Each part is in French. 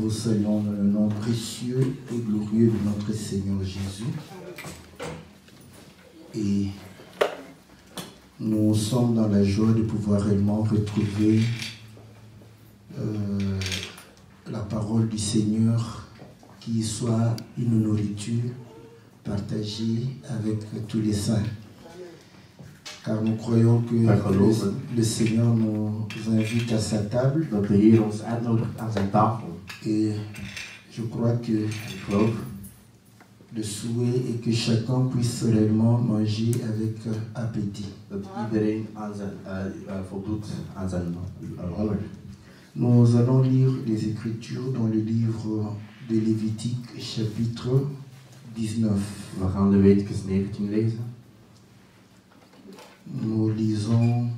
vous saluons dans le nom précieux et glorieux de notre Seigneur Jésus. Et nous sommes dans la joie de pouvoir réellement retrouver la parole du Seigneur qui soit une nourriture partagée avec tous les saints. Car nous croyons que le Seigneur nous invite à sa table. Et je crois que le souhait est que chacun puisse réellement manger avec appétit. Nous allons lire les Écritures dans le livre de Lévitique, chapitre 19. We gaan Leviticus 19 lezen. Nous lisons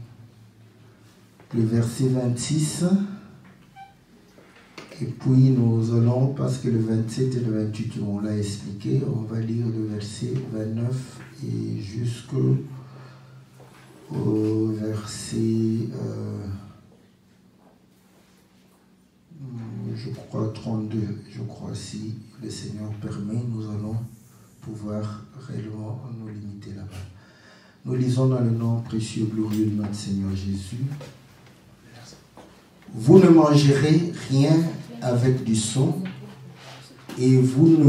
le verset 26 et puis nous allons, parce que le 27 et le 28 on l'a expliqué, on va lire le verset 29 et jusqu'au verset je crois 32, je crois, si le Seigneur permet, nous allons pouvoir réellement nous limiter là-bas. Nous lisons dans le nom précieux et glorieux de notre Seigneur Jésus. Vous ne mangerez rien avec du sang et vous ne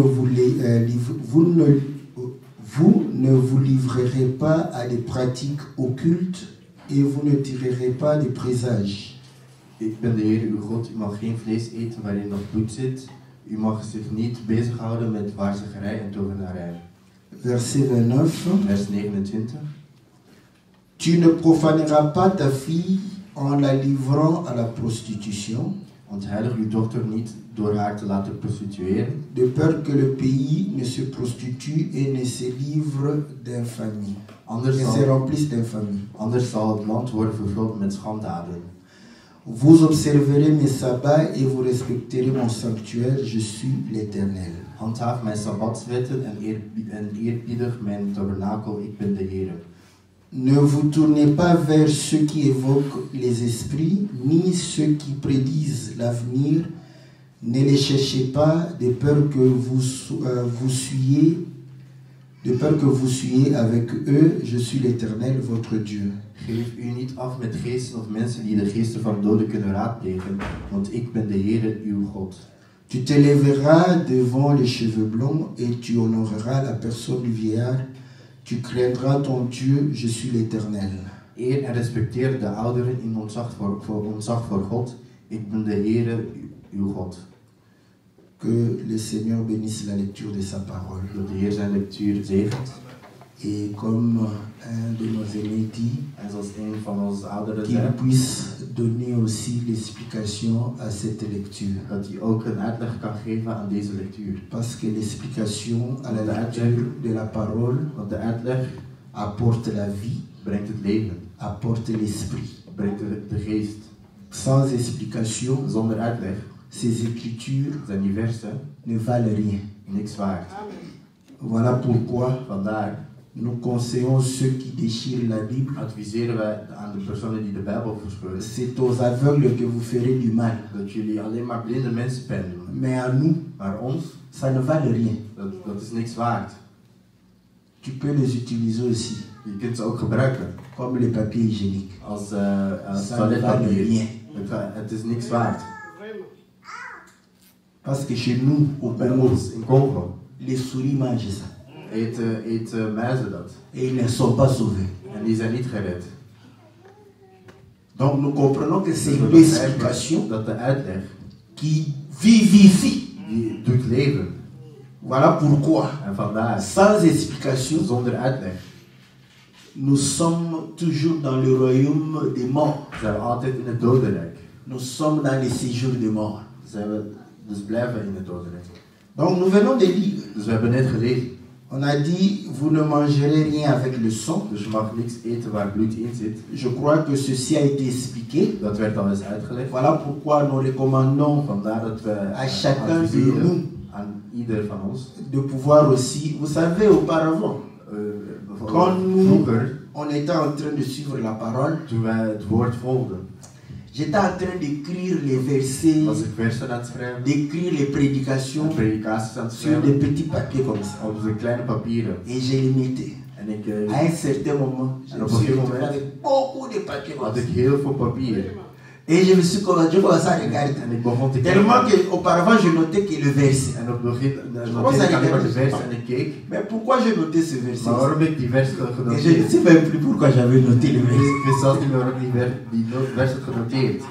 vous livrerez pas à des pratiques occultes et vous ne tirerez pas des présages. Ik ben de Heer uw God, u mag geen vlees eten waarin nog bloed zit. U mag zich niet bezighouden met waarzeggerij en tovenarij. Verset 29. Vers 29. Tu ne profaneras pas ta fille en la livrant à la prostitution. Ontheilig uw dochter niet door haar te laten prostitueren. De peur que le pays ne se prostitue et ne se livre d'infamie. Se remplisse d'infamie. Anders zal het land worden vervuld met schanddaden. Vous observerez mes sabbats et vous respecterez mon sanctuaire, je suis l'Éternel. Handhaaf mijn sabbatswetten en eerbiedig mijn tabernakel, ik ben de Heer. Ne vous tournez pas vers ceux qui évoquent les esprits, ni ceux qui prédisent l'avenir. Ne les cherchez pas, de peur que vous suyiez avec eux, je suis l'Éternel, votre Dieu. Geef u niet af met geesten of mensen die de geesten van doden kunnen raadplegen, want ik ben de Heer, uw God. Tu te lèveras devant les cheveux blonds et tu honoreras la personne du vieillard. Tu craindras ton Dieu, je suis l'Éternel. Eer en respecteer de ouderen in ontzag voor God. Ik ben de Heer, uw God. Que le Seigneur bénisse la lecture de sa parole. Dat de Heer zijn lectuur zegent. Et comme un de nos aînés dit, qu'il puisse donner aussi l'explication à cette lecture. Dat hij ook een uitleg kan geven aan deze lectuur. Parce que l'explication à la lecture de la parole, want de uitleg apporte la vie, brengt het leven, apporte l'esprit, brengt de geest. Sans explication, zonder uitleg, ces écritures zijn die versen ne valent rien. Niks waard. Voilà pourquoi vandaar nous conseillons ceux qui déchirent la Bible. Adviseren wij aan de personen die de Bijbel verscheuren. C'est aux aveugles que vous ferez du mal. Dat jullie alleen maar blinde mensen pijn doen. Mais à nous, maar ons, ça ne vale rien. Dat is niks waard. Tu peux les utiliser aussi. Je kunt ze ook gebruiken. Comme les papiers hygiéniques. Als ça ne vale rien. Het is niks waard. Parce que chez nous, au Congo, les souris mangent ça. Eten muizen dat. Et ils ne sont pas sauvés. En die zijn niet gered. Donc nous comprenons que c'est une explication dat de uitleg qui vivifie. Die doet leven. Voilà pourquoi. En vandaar. Sans explication. Zonder uitleg. Nous sommes toujours dans le royaume des morts. Zijn we altijd in het dodenrijk. Nous sommes dans les séjours des morts. Zijn we dus blijven in het dodenrijk. Donc nous venons de lire. Dus we hebben net gelezen. On a dit, vous ne mangerez rien avec le sang. Dus je mag niks eten waar bloed in zit. Je crois que ceci a été expliqué. Dat werd al eens uitgelegd. Voilà pourquoi nous recommandons vandaar dat we à chacun de nous aan ieder van ons de pouvoir aussi, vous savez, auparavant, quand nous on était en train de suivre la parole, toen wij het woord volgden, J'étais en train d'écrire les versets, was ik versen aan het schrijven, d'écrire les prédications predikaties aan het sur des schrijven, petits papiers comme ça. op de kleine papieren. Et je les mettais. En ik À un certain moment, je En me op suis een gegeven retrouvé moment avec beaucoup de papiers comme had ça. ik heel veel papier. Et je commençais à regarder. En ik begon te Tellement kijken. qu'auparavant, je notais que le verset. En op het begin was noteerde ik dat alleen maar de niet? vers en ik keek. Mais pourquoi je notais ce verset? Maar waarom heb ik die vers Et je ne genoteerd? sais même plus pourquoi j'avais noté le verset. Ik wist zelfs niet meer waarom die vers had genoteerd.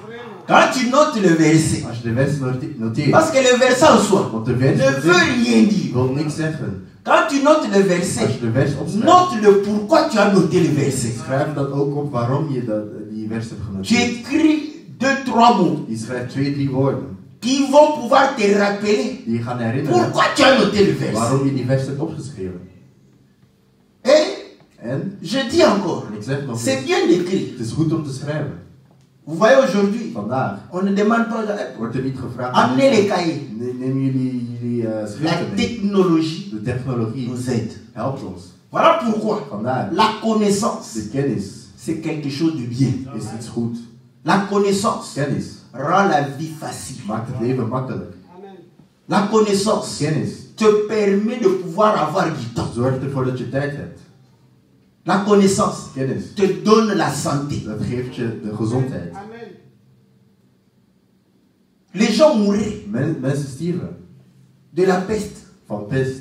Quand tu notes le verset, Als je de vers noteert, parce que le verset en soi want de vers ne veut rien dire. wil niks zeggen. Quand tu notes le Als verset, je de vers opschrijft, note le pourquoi tu as noté le verset. schrijf dat ook op waarom je die vers hebt Tu genoteerd. écris 2, 3 mots Je schrijft 2, 3 woorden qui vont pouvoir te rappeler die je gaan herinneren pourquoi tu as noté le verset. waarom je die vers hebt opgeschreven. Et En, je dis encore, en ik zeg nog c'est eens, bien écrit. het is goed om te schrijven. Vous voyez aujourd'hui, Vandaag on ne demande pas wordt er niet gevraagd. amenez les cahiers. Neem jullie La schriften mee. technologie De technologie nous aide. helpt ons. Voilà pourquoi Vandaag, la connaissance, de kennis c'est quelque chose de bien. is iets goed. La connaissance Kennis rend la vie facile. maakt het leven makkelijk. La connaissance Kennis te permet de pouvoir avoir du temps. zorgt ervoor dat je tijd hebt. La connaissance Kennis, te donne la santé. dat geeft je de gezondheid. Les gens mouraient Mensen stierven de la peste, van pest,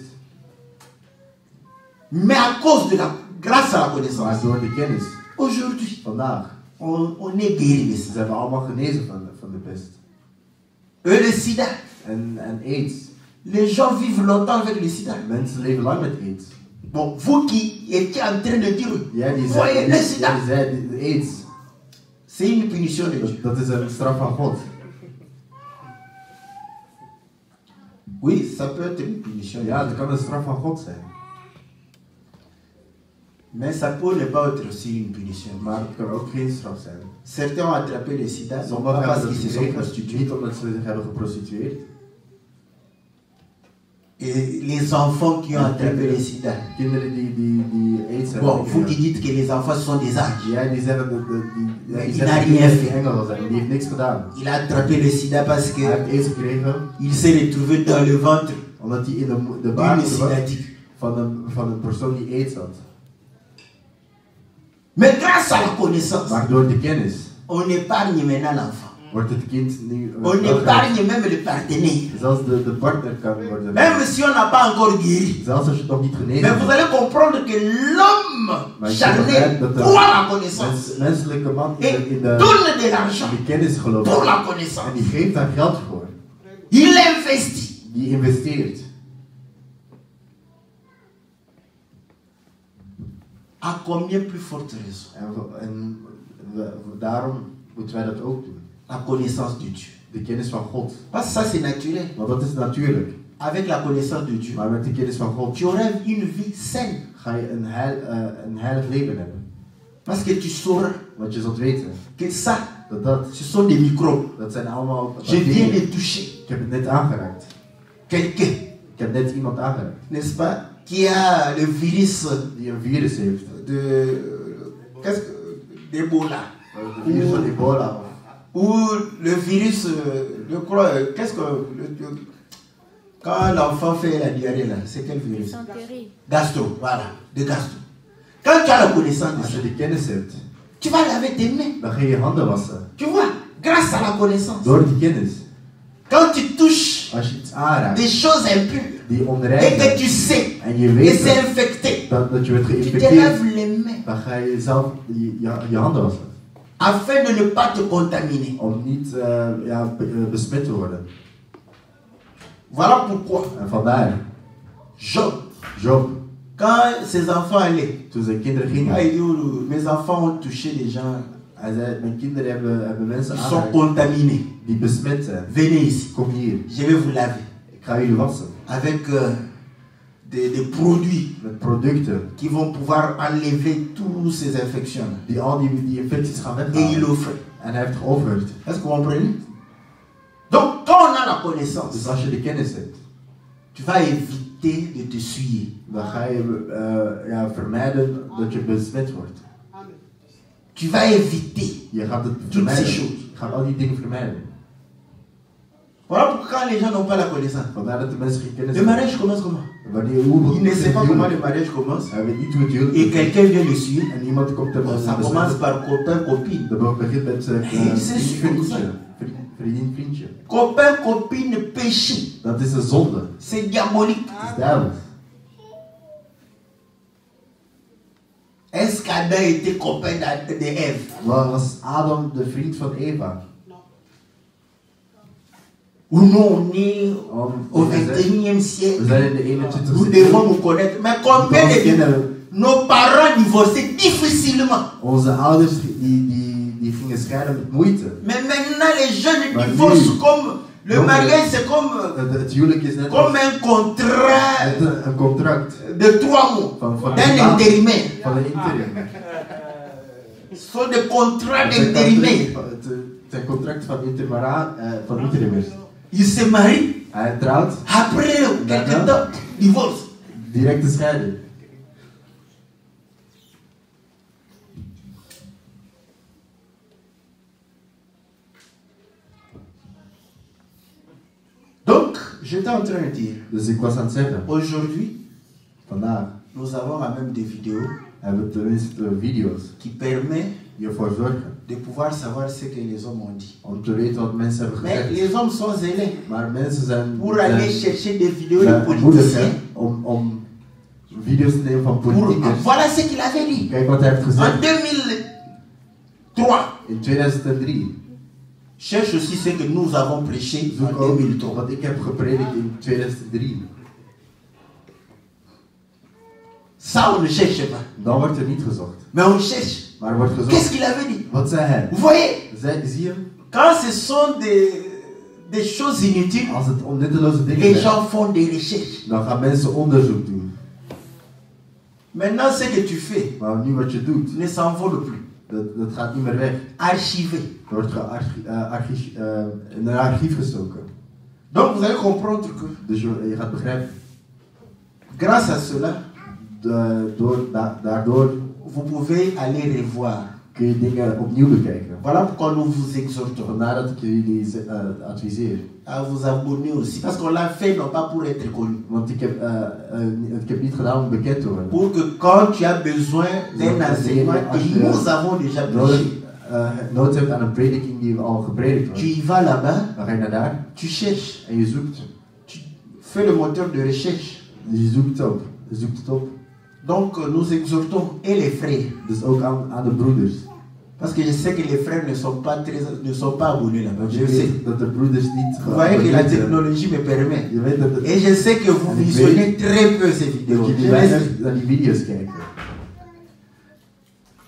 mais à cause de grâce à la maar connaissance. door de kennis. Aujourd'hui, Vandaag, on est guéri de ze ça. zijn allemaal genezen van de pest. Et le sida, En AIDS. les gens vivent longtemps avec le sida. Mensen leven lang met AIDS. Bon, vous qui étiez en train de dire, Jij die voyez le sida, zei de AIDS, c'est une punition de Dieu. dat is een straf van God. Oui, ça peut être une punition. Ja, dat kan een straf van God zijn. Mais ça peut ne pas être aussi une punition. Maar het kan ook geen straf zijn. Certains ont attrapé le sida, non Sommigen pas parce hebben qu'ils dat se sont gekregen, prostitués. niet omdat ze zich hebben geprostitueerd. Et les enfants qui ont attrapé le sida. Kinderen die AIDS hebben. Bon, vous qui dites que les enfants sont des anges. Jij die zeggen dat Mais die il n'a zeggen rien dat die fait. engelen zijn. Die heeft niks gedaan. Il a attrapé le sida parce Hij heeft que AIDS gekregen il s'est retrouvé dans le ventre omdat hij in de d'une baarmoeder was sidatique. van een persoon die AIDS had. Mais grâce à la connaissance, Maar door de kennis on épargne maintenant l'enfant. wordt het kind nu On épargne même le partenaire. zelfs de partner kan worden. Même si on n'a pas encore guéri. Zelfs als je het nog niet genezen Mais vous allez comprendre que l'homme Maar je charnel begrijpt dat croit la connaissance de menselijke man et in de donne de l'argent kennis gelooft. pour la En connaissance. die geeft daar geld voor. Il investit. Die investeert. À combien plus forte raison? Daarom moeten wij dat ook doen. La connaissance de Dieu. De kennis van God. Parce que ça c'est naturel. Want dat is natuurlijk. Avec la connaissance de Dieu, Maar met de kennis van God tu auras une vie saine. ga je een heilig leven hebben. Parce que tu sauras Want je zult weten que ça, dat ce sont des microbes. dat zijn allemaal Je viens bacteriën. de toucher Ik heb het net aangeraakt. quelqu'un, Ik heb net iemand aangeraakt n'est-ce pas, qui a le virus die een virus heeft. qu'est-ce que, d'Ebola. De virus van Ebola. Ou le virus, je crois, qu'est-ce que, quand l'enfant fait la diarrhée là, c'est quel virus? Dysenterie. Gastro, voilà, de gastro. Quand tu as la connaissance de Als ça, je de kennis hebt, tu vas laver tes mains. dan ga je je handen wassen. Tu vois, grâce à la connaissance. Door die kennis. Quand tu touches Als je iets aanraakt des choses impures die et onrein que zijn tu sais en je et weet c'est infecté, dat je wordt tu te geïnfecteerd, laves les mains dan ga je zelf je handen wassen. afin de ne pas te contaminer. Om niet besmet te worden. Voilà pourquoi En vandaar, Job, quand ses enfants allaient, toen zijn kinderen ah, gingen, il dit, oh, mes enfants ont touché des gens, hij zei, mijn kinderen hebben mensen ils sont aangeraakt contaminés. die besmet zijn. Venez ici, Kom hier, je vais vous laver ik ga jullie wassen. avec des produits Met producten qui vont pouvoir enlever toutes ces infections. die al die infecties gaan Et il weghalen. le fait. En hij heeft geofferd. Est-ce que vous comprenez? Donc, quand on a la connaissance, Dus als je de kennis hebt, tu vas éviter de te souiller. dan ga je vermijden dat je besmet wordt. Tu vas éviter Je gaat het toutes ces vermijden. choses. Ik ga al die dingen vermijden. Voilà pourquoi quand les gens n'ont pas la connaissance. Vandaar dat de mensen geen kennis Le mariage commence comment? Wanneer Il ne sait pas comment le mariage commence. Hij weet niet hoe het huwelijk Et quelqu'un vient le suivre. en iemand komt hem Ça commence par copain, copine. Dat begint met vriendje. Vriendin, vriendje. Copain, copine, péché. Dat is een zonde. C'est diabolique. Het is duivels. Est-ce qu'Adam était copain d'Ève? Was Adam de vriend van Eva? Ou nous on est au 21e siècle. We zijn in de 21e Nous devons nous connaître. Mais combien de nos parents divorçaient difficilement? Onze ouders die gingen scheiden met moeite. Mais maintenant les jeunes divorcent comme le mariage, c'est comme Het huwelijk is net un contrat een contract de 3 mois d'un intérimaire. Van een interim. Ce sont des contrats d'intérimaire. Het is een contract van interimers. Il se marie. Hij trouwt. Après quelques temps, divorce. Directe scheiding. Donc, j'étais en train de dire, Dus ik was aan het zeggen, aujourd'hui, vandaag nous avons quand même des vidéos hebben we tenminste video's qui permettent die ervoor zorgen de pouvoir savoir ce que les hommes ont dit. om te weten wat mensen hebben Mais gezegd. les hommes sont zélés Maar mensen zijn pour aller chercher des vidéos de politiciens. Om video's te nemen van politiekers. Voilà ce qu'il avait dit. Kijk wat hij heeft En gezegd 2003. in 2003. Cherche aussi ce que nous avons prêché en Zoek ook 2003. wat ik heb gepredikt in 2003. Ça, on ne cherche pas. Dan wordt er niet gezocht. Mais on cherche. Maar er wordt Qu'est-ce gezocht. qu'il avait dit? Wat zei hij? Vous voyez, Zie je? quand ce sont des choses inutiles, Als het om nutteloze dingen les gaat, gens font des recherches. dan gaan mensen onderzoek doen. Maintenant, ce que tu fais Maar nu wat je doet, ne s'envole plus. dat gaat niet meer weg. Archivé. Er wordt in een archief gestoken. Donc, vous allez comprendre que Dus je gaat begrijpen. grâce à cela, Daardoor vous pouvez aller revoir. kun je dingen opnieuw bekijken. Voilà pourquoi nous vous exhortons Vandaar dat ik jullie adviseer. à vous abonner aussi. Parce qu'on l'a fait non pas pour être connu. Want ik heb niet gedaan om bekend te worden. Pour que quand tu as besoin d'un enseignement que nous avons déjà prêché, Nood hebt aan een prediking die al gepredikt wordt. tu y vas là-bas, Dan ga je naar daar tu cherches, en je zoekt. tu fais le moteur de recherche. Je zoekt het op. Donc nous exhortons et les frères. Dus ook aan de broeders. Parce que je sais que les frères ne sont pas abonnés là-bas. Je sais. weet dat de broeders niet. Vous voyez que la technologie me permet. Je weet dat het, Et je sais que vous visionnez très peu ces vidéos. dat jullie weinig naar die video's kijken.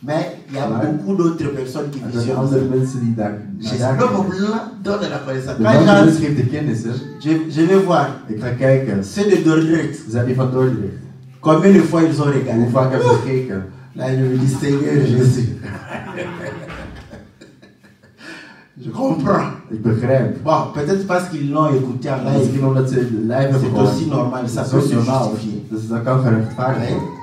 Mais il y a beaucoup d'autres personnes qui Er zijn visionnent. andere mensen die daar L'homme kijken. blanc donne la connaissance. De Quand blanke mens j'en- geeft de kennis, hè. je vais voir. Ik ga kijken. Ceux de Dordrecht, Zijn die van Dordrecht? combien de fois ils ont regardé? Hoe vaak hebben ze gekeken? Là, je me dis, Seigneur Jésus. Je comprends. Ik begrijp. Bon, peut-être parce qu'ils l'ont écouté en live. Misschien omdat ze live hebben C'est gehoord. aussi normal, ça Dat is peut ook se normaal. justifier. Dus dat kan gerechtvaardigd worden.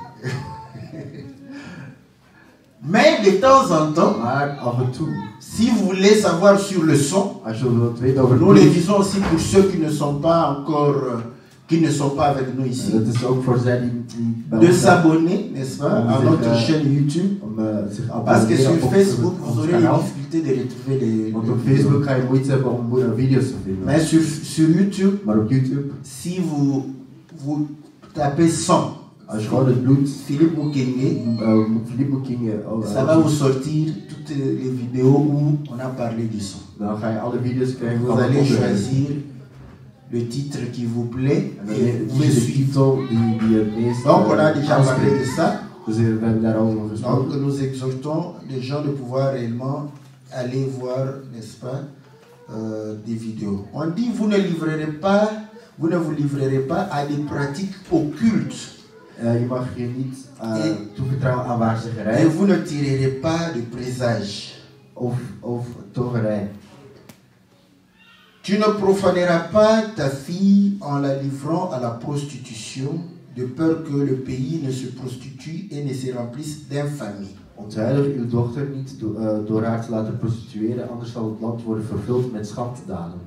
Mais de temps en temps, Maar af en toe, si vous voulez savoir sur le son, als je wilt weten over nous le disons aussi pour ceux qui ne sont pas encore, qui ne sont pas avec nous ici, dat is ook voor zij die bij de ons zijn, s'abonner, n'est-ce pas, à notre chaîne YouTube. om zich Parce que sur abonneren op Facebook, vous ons aurez kanaal. la difficulté de retrouver les. Want op Facebook ga je moeite hebben om video's te vinden. Mais sur YouTube, Maar op YouTube, si vous tapez son, als je gewoon het bloed, Philippe Moukenge, Philippe Moukenge, ça va vous sortir toutes les vidéos où on a parlé du son. dan ga je alle video's krijgen Vous van het allez onderwijs. choisir le titre qui vous plaît En dan et vous kies je de suivez. titel die het meest Donc on a déjà parlé aanspreekt. de ça. Dus we hebben daarover Donc gesproken. nous exhortons les gens de pouvoir réellement aller voir, n'est-ce pas, des vidéos. On dit vous ne vous livrerez pas à des pratiques occultes. Je mag je niet toevertrouwen aan waarzeggerij Et vous ne tirerez pas de présages. of toverij. Tu ne profaneras pas ta fille en la livrant à la prostitution, de peur que le pays ne se prostitue et ne se remplisse d'infamie. Ontheilig uw dochter niet door haar te laten prostitueren, anders zal het land worden vervuld met schanddaden.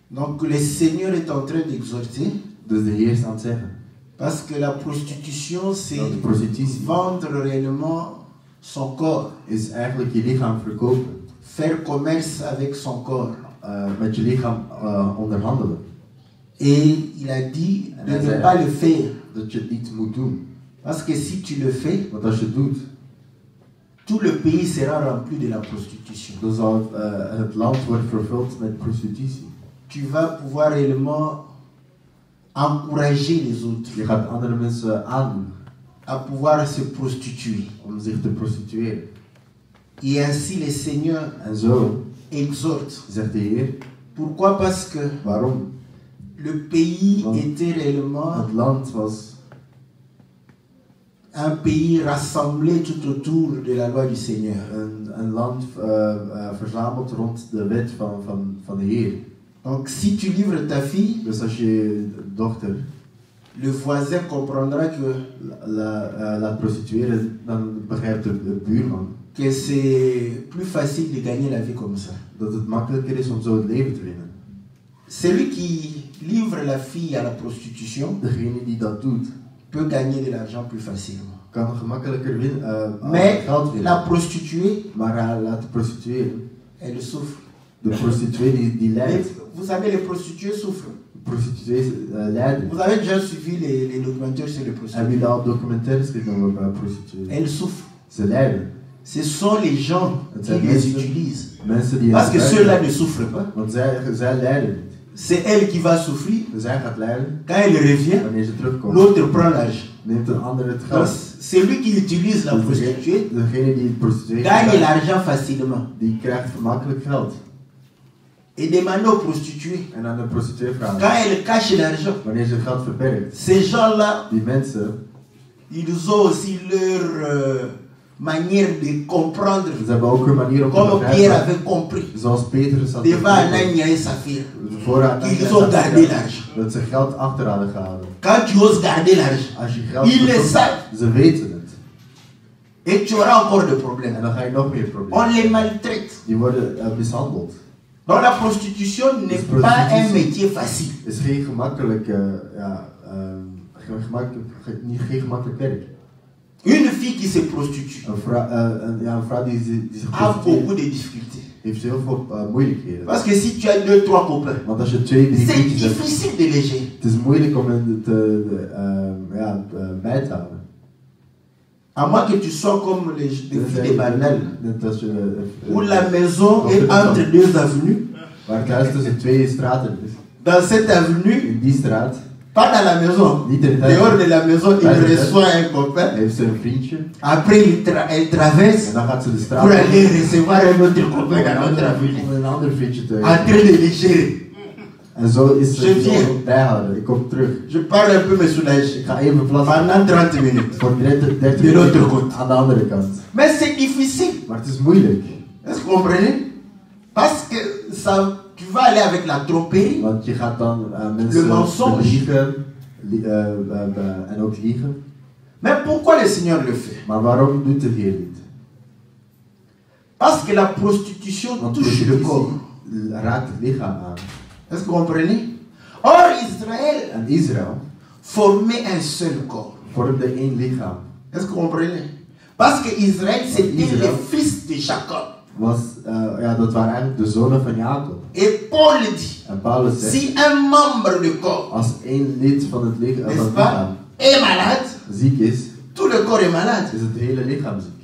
Donc le Seigneur est en train d'exhorter. Dus de Heer is aan het zeggen. Parce que la prostitution, c'est prostitutie vendre réellement son corps. Is eigenlijk je lichaam verkopen. Faire commerce avec son corps. Met je lichaam onderhandelen. Et il a dit de ne pas le faire. Dat je het niet moet doen. Parce que si tu le fais, want als je het doet, tout le pays sera rempli de la prostitution. Dan zal het land worden vervuld met prostitutie. Tu vas pouvoir réellement encourager les autres. Je gaat andere mensen aandoen. À pouvoir se prostituer. Om zich te prostitueren. Et ainsi le Seigneur en zo exhorte. Zegt de Heer. Pourquoi? Parce que waarom? Le pays était réellement het land was un pays rassemblé tout autour de la loi du Seigneur. Een land verzameld rond de wet van de Heer. Donc si tu livres ta fille, dus als je dochter le voisin comprendra que laat prostitueren, dan begrijpt de buurman que c'est plus facile de gagner la vie comme ça. Dat het makkelijker is om zo het leven te winnen. Celui qui livre la fille à la prostitution, degene die dat doet, peut gagner de l'argent plus facilement. Kan gemakkelijker Mais geld winnen. La prostituée, maar haar laten prostitueren, elle souffre. De prostituée die lijdt. Vous savez, les prostituées souffrent. Prostituées lijden. Vous avez déjà suivi les documentaires sur les prostituées. Hebben jullie al documentaires gezien over prostituées? Elles souffrent. Ze lijden. Ce sont les gens qui les utilisent. Parce que ceux-là ne souffrent pas. Want zij lijden niet. C'est elle qui va souffrir. Zij gaat lijden. Quand elle revient, l'autre prend l'argent. Neemt een ander het geld. Celui qui utilise la prostituée degene die prostituee gagne l'argent facilement. Die krijgt makkelijk geld. Et demande aux prostituées. En aan de prostituee vragen. Quand elle cache l'argent. Wanneer ze geld verbergt. Ces gens-là. Die mensen. Ils ont aussi leur manière de comprendre. Ze hebben ook een manier om te begrijpen. Comme Pierre avait compris. Zoals Petrus had devant Anania et Saphir. Ils ont gardé l'argent. Dat ze geld achter hadden gehouden. Quand tu oses garder l'argent, als je geld ils le savent. Ze weten het. Et tu auras encore des problèmes. En dan ga je nog meer problemen. On les maltraite. Die worden mishandeld. Donc la prostitution n'est pas un métier facile. Is geen gemakkelijk, geen gemakkelijk werk. Une fille qui se prostitue een vrouw die zich a beaucoup de difficultés. Heeft heel veel moeilijkheden. Parce que si tu as 2, 3 copains, want als je 2, 3 c'est difficile de léger. Het is moeilijk om hen bij te houden. À moins que tu sois comme les filles de Banal, où la maison est entre 2 avenues. Waar het huis tussen 2 straten is. Dans cette avenue, in die straat. Pas dans la maison. Dehors de la maison, il reçoit un copain. Heeft ze een vriendje. Après, elle traverse. En dan gaat ze de straat pour aller recevoir un autre copain dans notre avenue. Om een ander vriendje te. En train de légérer. En zo is ze bijhouden. Ik kom terug. Je parle un peu me soulager. Ik ga even plassen. Pendant 30 minutes. Voor 30 minuten aan de andere kant. Mais c'est difficile. Maar het is moeilijk. Est-ce que vous comprenez? Parce que ça, tu vas aller avec la tromperie. Want je gaat dan mensen liegen en ook liegen. Mais pourquoi le Seigneur le fait? Maar waarom doet de Heer dit? Parce que la prostitution touche le corps. Raakt het lichaam aan. Est-ce que vous comprenez? Or Israël. En Israël formait un seul corps. Vormde één lichaam. Est-ce que vous comprenez? Parce que Israël c'était le fils de Jacob. Dat waren eigenlijk de zonen van Jacob. Et Paul dit, en Paulus zegt, si un membre du corps, als één lid van het lichaam est malade, ziek is, tout le corps est malade. Is het hele lichaam ziek.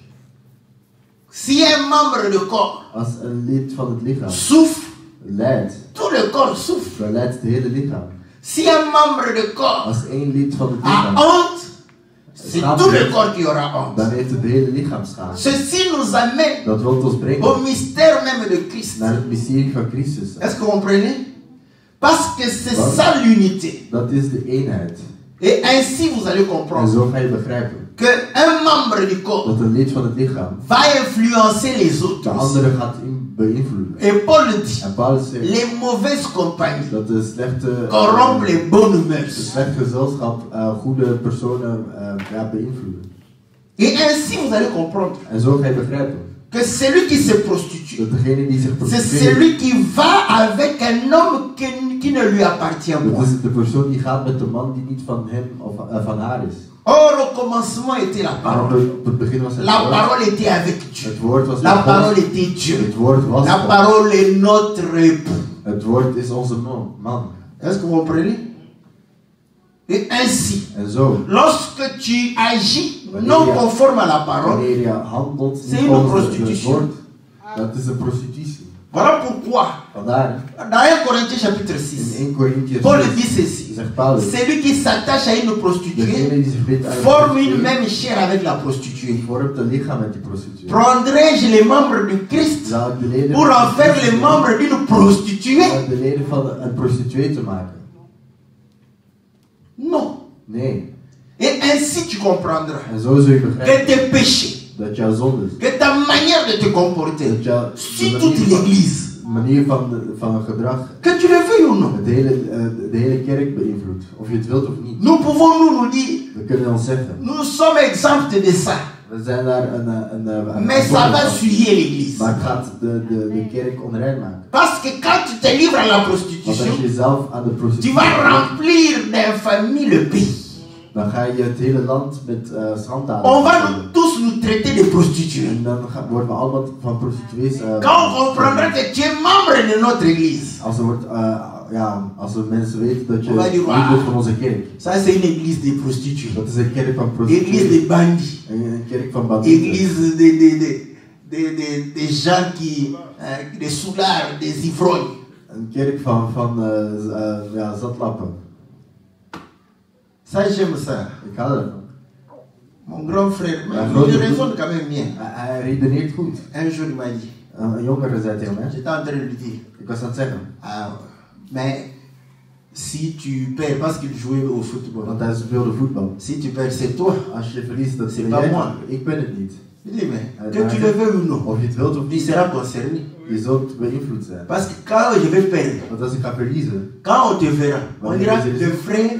Si un membre du corps, als een lid van het lichaam souffre, lijdt, tout le corps souffre. Dan lijdt het hele lichaam. Si un membre du corps, als één lid van het lichaam a honte, c'est tout le corps qui aura honte. Dan heeft het hele lichaam schade. Ceci nous amène dat wil ons brengen au mystère même de Christ. Naar het mysterie van Christus. Est-ce que vous comprenez? Parce que c'est ça l'unité. Dat is de eenheid. Et ainsi vous allez comprendre. En zo ga je begrijpen. Que un membre du corps dat een lid van het lichaam va influencer les autres. De andere gaat beïnvloeden. Et Paul dit, en Paulus zegt, les mauvaises compagnies dat de slechte corrompent les bonnes mœurs. Het slecht gezelschap goede personen beïnvloeden. Et ainsi vous allez comprendre En zo ga je begrijpen que celui qui se prostitue, dat degene die zich c'est prostitueert, celui qui va avec un homme qui ne lui appartient dat pas. is de persoon die gaat met de man die niet van hem of van haar is. Or, au commencement était la Maar parole. op het begin was het La woord. parole était avec Dieu. Het woord was La met parole God. était Dieu. Het woord was La God. parole est notre époux. Het woord is onze man. Est-ce que vous comprenez? Et ainsi, En zo, lorsque tu agis non conforme à la parole, wanneer je handelt C'est niet une volgens het prostitution. woord, dat is een prostitutie. voilà pourquoi, Vandaar, dans 1 Corinthiens chapitre in 6, 1 Corinthians Paul dit ceci. zegt Paulus, Celui qui s'attache à une prostituée degene die zich bindt aan een forme une prostituee, même chair avec la prostituée. vormt een lichaam met die prostituee. Prendrai-je les membres du Christ Zou ik de leden pour van en faire les Christus membres d'une prostituée? de leden van een prostituee te maken? Non. Nee. Et ainsi tu comprendras En zo zul je que begrijpen tes péchés, dat jouw zondes, que ta manière de te comporter, dat jouw suit toute l'église, manier van een gedrag que tu le veuilles ou non. de hele kerk beïnvloedt. Of je het wilt of niet. Nous pouvons nous dire, We kunnen ons zeggen. nous sommes exempts de ça. We zijn daar een Mais ça va van. souiller l'église. Maar het gaat de kerk onrein maken. Parce que quand tu te livres à la Want als prostitution, je jezelf aan de tu prostitutie vas brengt, remplir d'infamie le pays. dan ga je het hele land met schanddaden On va vullen. nous, tous nous traiter de prostituées. En dan worden we allemaal van prostituees. Quand on comprendra que tu es membre de notre église, Als de mensen weten dat je On va dire, lid bent van onze kerk. ça c'est une église des prostituées. Dat is een kerk van Église prostituees. des bandits. Een kerk van bandieten. Église des gens qui, des soulards, des ivrognes. Een kerk van zatlappen. Ça j'aime ça. Ik hou daarvan. Mon grand frère, Ja, mais grote il broer. raisonne quand même bien. Hij redeneert goed. Un jour il m'a dit, Een jongere zei tegen mij. j'étais en train de lui dire, Ik was aan het zeggen. ah, mais si tu perds, parce qu'il jouait au football, Want hij speelde voetbal. si tu perds c'est toi. Als je verliest, dat C'est ben pas jij. moi. Ik ben het niet. Il dit, mais Ah, que tu le veuilles ou non, Of je het wilt of tu niet, seras concerné. je zult beïnvloed zijn. Parce que quand je vais perdre, Want als ik ga verliezen, quand on te verra, on dira le frère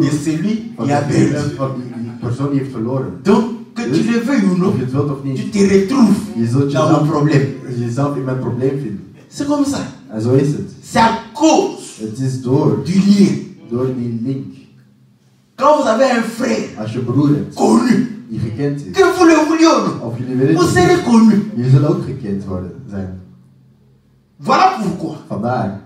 de celui van qui a degene perdu. van die persoon die heeft verloren. Donc, que tu le veuilles ou non, Of je het wilt of tu niet, te retrouves je zult dans mon problème. jezelf in mijn probleem vinden. C'est comme ça. En zo is het. C'est à cause Het is door du lien. die link. Quand vous avez un frère Als je broer hebt, connu, die gekend is, que vous le vouliez ou non, of jullie willen vous het serez niet, connu. jullie zullen ook gekend zijn. Voilà pourquoi Vandaar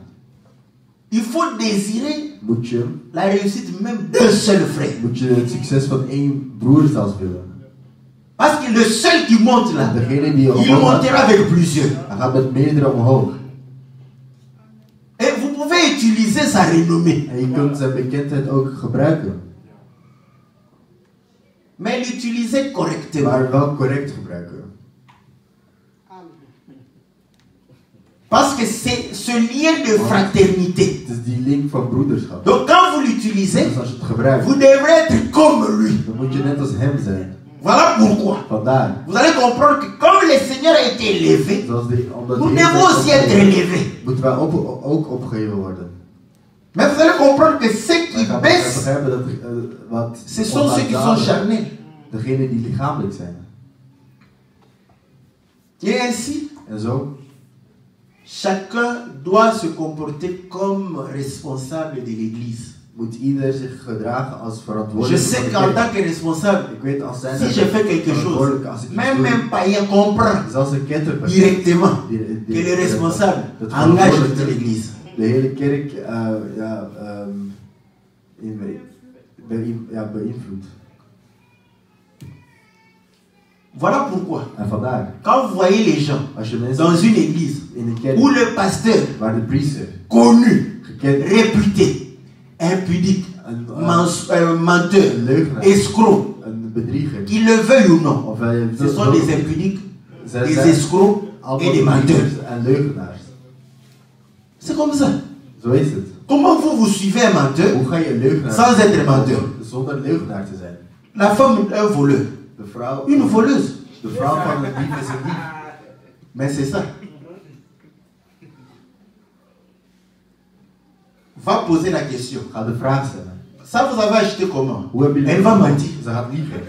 il faut désirer moet je la réussite même d'un seul frère. het succes van één broer zelfs willen. Parce que le seul qui monte là, Degene die il omhoog gaat, montera avec plusieurs. hij gaat met meerdere omhoog. Et vous pouvez utiliser sa renommée. En je kunt zijn bekendheid ook gebruiken. Mais l'utiliser correctement. Maar wel correct gebruiken. Parce que c'est ce lien de fraternité. Het is die link van broederschap. Donc quand vous l'utilisez, Dus als je het gebruikt, vous devrez être comme lui. dan moet je net als hem zijn. Voilà pourquoi. Vandaar. Vous allez comprendre que comme le Seigneur a été élevé, Omdat nous de devons Heer aussi être élevés. moeten wij ook opgeheven worden. Mais vous allez comprendre que ceux Wij qui gaan baissent, begrijpen dat wat ce sont ceux qui sont charnels. degenen die lichamelijk zijn. Et ainsi, En zo, chacun doit se comporter comme responsable de l'Église. moet ieder zich gedragen als Je verantwoordelijk sais voor de qu'en kerk. tant que responsable, Ik weet als zijn si je fais quelque chose, même un païen comprend zelfs een ketter directement que le responsable engage toute l'Église. de hele kerk beïnvloedt. Voilà pourquoi, En vandaar, quand vous voyez les gens als je mensen dans une église in een kerk où le pasteur waar de priester connu, gekend réputé, impudique, een menteur, leugenaar, escroc, een bedrieger, qu'il le veuille ou non, of hij ce sont des impudiques, zij des zijn escrocs et allemaal des menteurs. bedriegers en leugenaars. C'est comme ça. Zo is het. Comment vous suivez un menteur Hoe ga je een leugenaar sans être menteur? zonder leugenaar te zijn? La femme d'un voleur, De vrouw, une voleuse. de vrouw van een dief is een dief. Mais c'est ça. Va poser la question. Ga de vraag stellen. Ça vous avez acheté comment? Hoe hebben jullie Elle va mentir. Ze gaat liegen.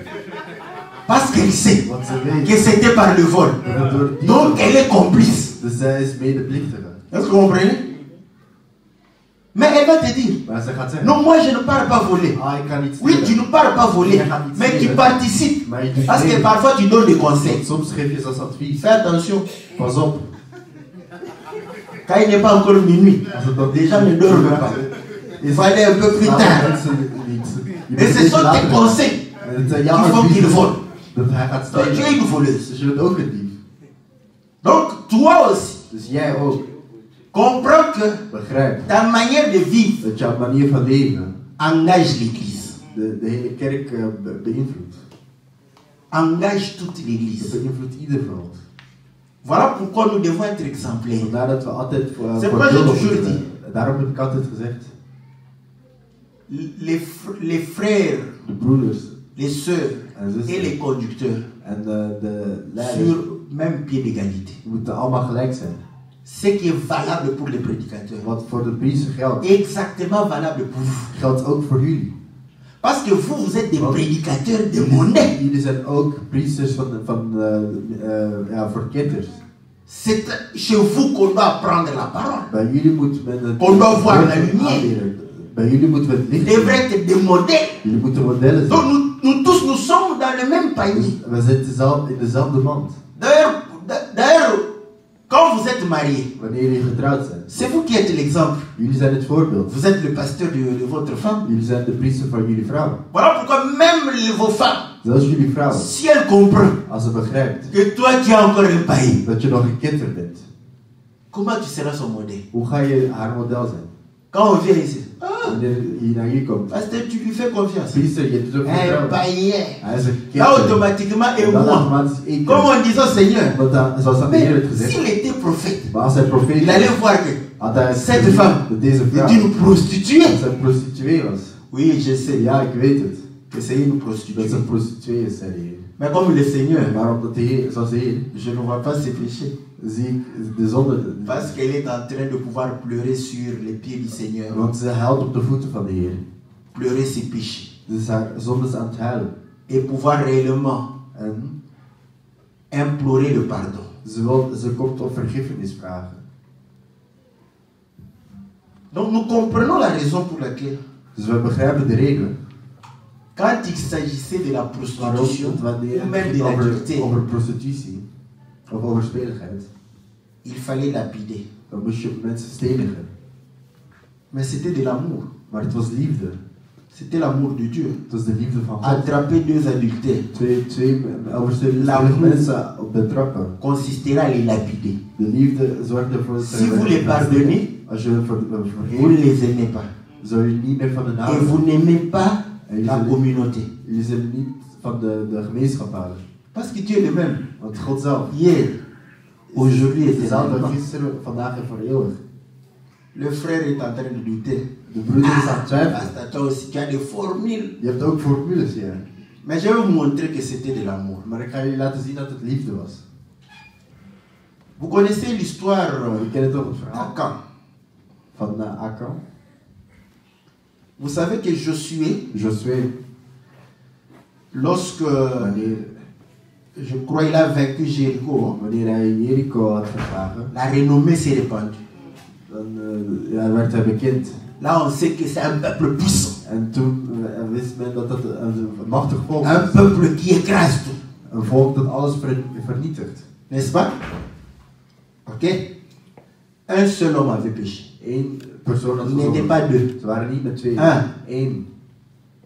Parce qu'elle sait Want ze weet que c'était par le vol. dat het door die Donc elle est complice. Dus zij is medeplichtige. Est-ce que vous comprenez? Mais elle va te dire, Maar zij gaat zeggen, non, moi je ne pars pas voler. ah, ik kan niet Oui, tu stelen. ne pars pas voler, mais tu participes. Maar je doet Parce que mee. parfois tu donnes des conseils. Want soms geef je als advies. Fais attention, Pas op. quand il n'est pas encore minuit, Als het nog les gens ne dorment pas. Il faut aller un peu plus tard. Et ce sont tes conseils En het zijn qui jouw font qu'il adviezen vole. dat hij gaat Donc tu es stelen. une voleuse. Dus je bent ook een dief. Donc toi aussi, Dus jij ook. comprends que Begrijp ta manière de vivre dat jouw manier van leven engage l'Église. de hele kerk beïnvloedt. Engage toute Dat l'Église. beïnvloedt ieder van ons. Voilà pourquoi nous devons être exemplaires. Vandaar dat we altijd C'est pourquoi j'ai voorbeeldig toujours moeten dit. zijn. Daarom heb ik altijd gezegd, Les frères, de broeders les sœurs en et zussen les conducteurs en de leiders sur même pied d'égalité. moeten allemaal gelijk zijn. Ce qui est valable pour les prédicateurs, Wat voor de priester geldt, exactement valable pour vous. geldt ook voor jullie. Parce que vous, vous êtes des Want prédicateurs de monnaie. Jullie zijn ook priesters voor kitters. C'est chez vous qu'on doit apprendre la parole. Bij jullie moet men het On doit voir la woord lumière. aanleren. Bij jullie moeten we het Vous licht devrez zien. être des modèles. Jullie moeten modellen Donc zijn. nous tous, nous sommes dans le même panier. We zitten in dezelfde mand. D'ailleurs, quand vous êtes marié, Wanneer jullie getrouwd zijn. c'est vous qui êtes l'exemple. Jullie zijn het voorbeeld. Vous êtes le pasteur de votre femme. Jullie zijn de priester van jullie vrouw. Voilà pourquoi même vos femmes, Zelfs jullie vrouw. si elles comprennent Als ze begrijpt que toi qui as encore un païen, dat je nog een kitter bent. comment tu seras son modèle? Hoe ga je haar model zijn? Quand on vient ici, Wanneer je naar hier komt. pasteur, tu lui fais confiance. Priester, je doet ook Un vertrouwen. païen. Hij is een Là, kitter. automatiquement, et En dan moi, automatisch ik. comme on disait au Seigneur, Want dan, zoals aan de Heer mais heeft gezegd. s'il était prophète, Maar als hij profeet il allait voir que had hij cette gezien femme dat deze vrouw est une prostituée. dat zij een prostituee was. Oui, je sais Ja, ik weet het. que c'est une Dat prostituée. ze een prostituee is, zei de Heer. Mais comme le Seigneur, Maar omdat de Heer, zoals de Heer, je ne vois pas ses péchés. zie ik de zonde. Parce qu'elle est en train de pouvoir pleurer sur les pieds du Seigneur. Want ze huilt op de voeten van de Heer. Pleurer ses péchés. Dus haar zonde is aan het huilen. Et pouvoir réellement En implorer le pardon. ze komt om vergiffenis vragen. Donc nous comprenons la raison pour laquelle, Dus we begrijpen de reden. quand il s'agissait de la prostitution, Wanneer ou même het de ging l'adultère, over prostitutie of overspeligheid, il fallait lapider. dan moest je mensen stenigen. Mais c'était de l'amour. Maar het was liefde. C'était l'amour de Dieu. Het was de liefde van God. Attraper deux adultères Twee overspelige L'amour. mensen op de trappen. consistera à les lapider. De liefde zorgde voor het Si vous les pardonnez, Als je vous ne vergeeft, les aimez pas. zou je niet meer van de Et naam. vous n'aimez pas En je la zult- communauté. jullie zullen niet van de gemeenschap houden. Parce que Dieu est le même. Want God zelf. Hier, aujourd'hui et Dezelfde éternellement. gisteren, vandaag en voor eeuwig. Le frère est en train de douter. De broeder is aan het twijfelen. Parce que toi aussi, tu as des formules. Je hebt ook formules, ja. Mais je vais vous montrer que c'était de l'amour. Maar ik ga jullie laten zien dat het liefde was. Vous connaissez l'histoire We kennen toch het verhaal d'Akan. van Akan. Vous savez que Josué, Josué, lorsque wanneer, je crois il a vaincu Jéricho, wanneer hij Jericho had verslagen, la renommée s'est répandue. dan werd hij bekend. Là, on sait que c'est un peuple puissant. En toen wist men dat dat een machtig volk Un is. peuple qui écrase tout. Een volk dat alles vernietigt. N'est-ce pas? Ok? Un seul homme avait péché. Eén persoon had Il n'était gezondigd. pas deux. Ze waren niet met twee. Eén.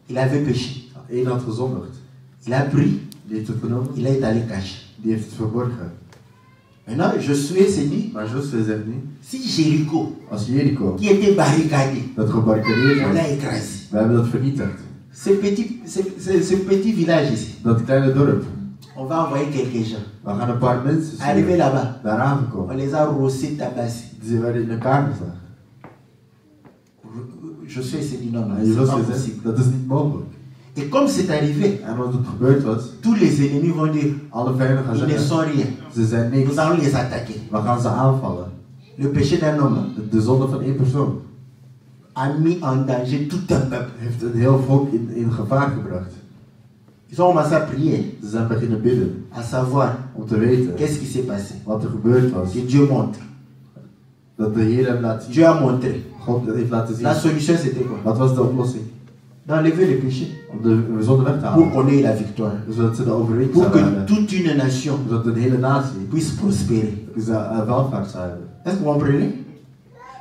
Il avait péché. Eén had gezondigd. Il a pris, Die heeft het genomen. il est allé cacher. Die heeft het verborgen. Maintenant, Josué s'est dit, Maar Josué zegt nu, si Jéricho, als Jericho qui était barricadé, dat gebarricadeerd on was, l'a écrasé. we hebben dat vernietigd. Ce petit village ici, Dat kleine dorp. on va envoyer quelques gens. We gaan een paar mensen Arrivé sturen. là-bas, Daar on aangekomen. les a rossés, tabassés. Die werden in elkaar geslagen. Josué s'est dit, non, non, En c'est pas Josué zegt, possible. dat is niet mogelijk. Et comme c'est arrivé, En wat het gebeurd was, tous les ennemis vont dire, alle vijanden gaan ils ne zeggen, sont rien. ze zijn niks. Nous allons les attaquer. We gaan ze aanvallen. Le péché d'un homme De zonde van één persoon a mis en danger tout un peuple. heeft een heel volk in gevaar gebracht. Ils ont commencé à prier. Ze zijn beginnen bidden. À savoir, Om te weten qu'est-ce qui s'est passé? wat er gebeurd was. Que Dieu montre. Dat de Heer hem laat zien. Dieu a montré. God heeft laten zien. La solution c'était quoi? Wat was de oplossing? D'enlever le péché. Om de zonde weg te Pour halen. qu'on ait la victoire. Zodat ze de overwinning Pour zouden que hebben. toute une nation Zodat een hele natie puisse prospérer. welvaart zou hebben. Est-ce que vous comprenez?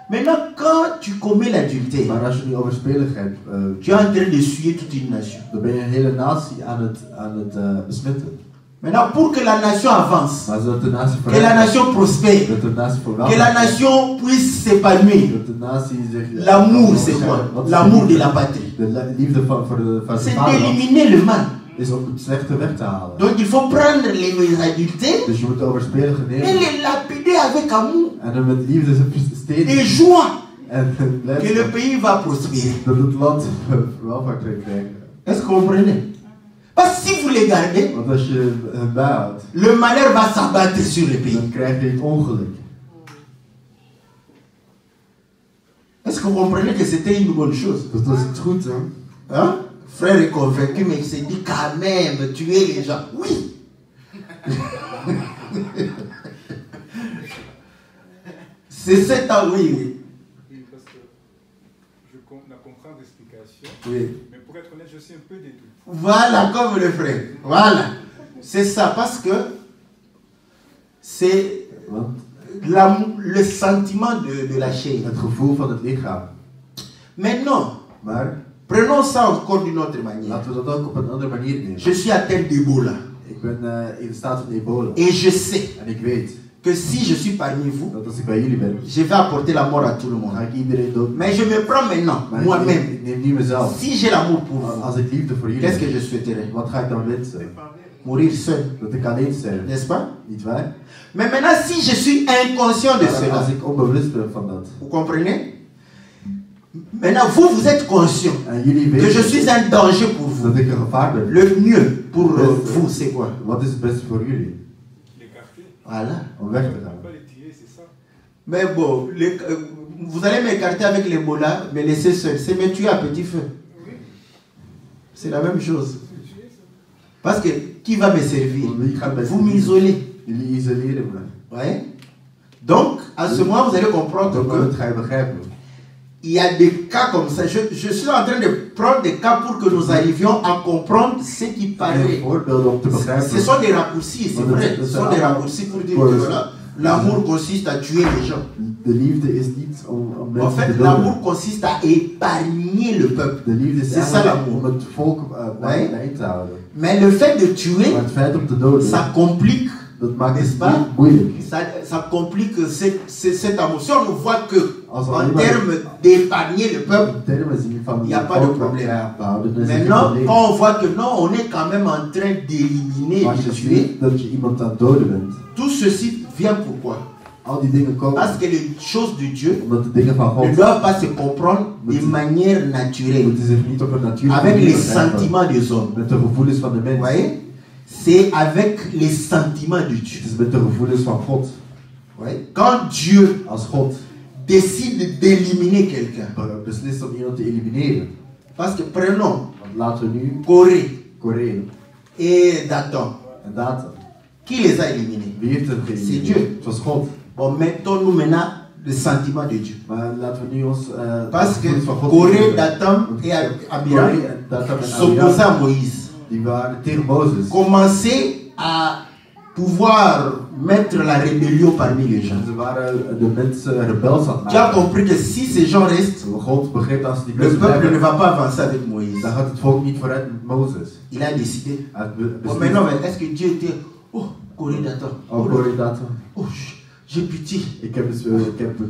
Maintenant, quand tu commets l'adultère, Maar als je nu overspeligheid, tu es en train de souiller toute une nation. dan ben je een hele natie aan het besmetten. Maintenant, pour que la nation avance, Maar zodat de natie que la nation prospère, dat de natie voor que la nation puisse s'épanouir. dat de natie zich... L'amour, c'est quoi? L'amour de la patrie. De liefde van zijn C'est vaderland d'éliminer le mal. is om het slechte weg te halen. Donc il faut prendre les adultères Dus je moet de overspelige et nemen les lapider avec amour en hem met liefde steden et joie en que le blijdschap pays va prospérer. dat het land welvaart gaat krijgen. Est-ce que vous comprenez? Parce que si vous les gardez, Want als je hen bijhoudt, le malheur va s'abattre sur le pays. dan krijg je het ongeluk. Est-ce que vous comprenez que c'était une bonne chose? Dus dat is iets goed, hè? Hein? Frère est convaincu, mais il s'est dit quand même, tuer les gens. Oui! C'est 7 ans, oui, oui. Oui, parce que je comprends l'explication. Oui. Mais pour être honnête, je suis un peu des doutes. Voilà, comme le frère. Voilà. C'est ça, parce que c'est Want le sentiment de la chair. het gevoel van het lichaam. Maintenant, Maar prenons ça encore d'une autre manière. laten we dat ook op een andere manier nemen. Je suis atteint d'Ebola. Ik ben in de staat van ebola. Et je sais En ik weet que si je suis parmi vous, dat als ik bij jullie ben, je vais apporter la mort à tout le dan monde. ga ik iedereen dood. Mais je me prends maintenant, Maar moi-même. ik neem niet mezelf. Si j'ai l'amour pour vous, Als ik liefde voor jullie qu'est-ce que heb, je souhaiterais? wat ga ik dan wensen? Mourir seul, Dat ik alleen sterf. n'est-ce pas? Niet waar? Mais maintenant, si je suis inconscient de Maar cela, als ik onbewust ben van dat. vous comprenez? Maintenant, vous êtes conscient En jullie que je weten suis un danger pour vous. dat ik een gevaar ben. Le mieux pour vous, c'est quoi? Wat is het beste voor jullie? L'écarter, Voilà. Om weg te ne gaan. pas les tirer, c'est ça. Mais bon, vous allez m'écarter avec l'Ebola, me laisser seul. C'est me tuer à petit feu. C'est la même chose. Parce que qui va me servir? Vous m'isolez. Jullie isoleren me. Ouais. Donc, à ce moment, vous allez comprendre Donc, que dat ga je begrijpen. il y a des cas comme ça. Je suis en train de prendre des cas pour que nous arrivions à comprendre ce qui paraît. Voorbeelden om te begrijpen. Ce sont des raccourcis, c'est vrai. Ce sont des raccourcis pour dire que voilà, l'amour consiste à tuer les gens. De liefde is niet om En mensen te fait, doden. l'amour consiste à épargner le peuple. De liefde is C'est ça eigenlijk l'amour. om het volk Ouais. bij te houden. Mais le fait de tuer, Maar het feit om te doden, ça complique, dat maakt n'est-ce het pas? moeilijk. Ça complique cette amour. Si on ne voit que Als we en alleen maar termes d'épargner le peuple, in termen zien van il n'y a het pas de volk problème. behouden, dan is het geen maintenant, probleem. quand on voit que non, on est quand même en train d'éliminer, Maar als de je tuer, ziet dat je iemand aan het doden bent, tout ceci vient pourquoi? al die dingen komen Parce que les choses de Dieu omdat de dingen van ne God doivent pas se comprendre de manière naturelle, moeten zich niet op een natuurlijke avec manier les begrijpen. sentiments des hommes. Met de gevoelens van de Vous mens. voyez? C'est avec les sentiments de Dieu. Het is met de gevoelens van God. Vous voyez? Quand Dieu Als God décide d'éliminer quelqu'un, beslist om iemand te elimineren. parce que prenons Want laten we nu Corée Corée et Dathan, en Dathan. qui les a éliminés? Wie heeft hem C'est geëlimineerd? Dieu. Het was God. Bon, mettons-nous maintenant le sentiment de Dieu. Maar laten we nu ons Parce de que gevoelens van God Corée, nemen. Dathan et Abiram Corée en Dathan en s'opposaient Abiram, à Moïse. die waren tegen Mozes. Commençaient à pouvoir mettre la rébellion parmi les gens. Ze waren de mensen rebels aan het Tu as maken. compris que si ces gens restent, God begreep dat als die le mensen peuple ne blijven, va pas avancer avec Moïse. dan gaat het volk niet vooruit met Mozes. Il a décidé. Hij had Bon, beslist, maintenant, mais est-ce que Dieu était... Oh, Corée, Dathan. oh Corée, Dathan, Oh, j'ai pitié. ik heb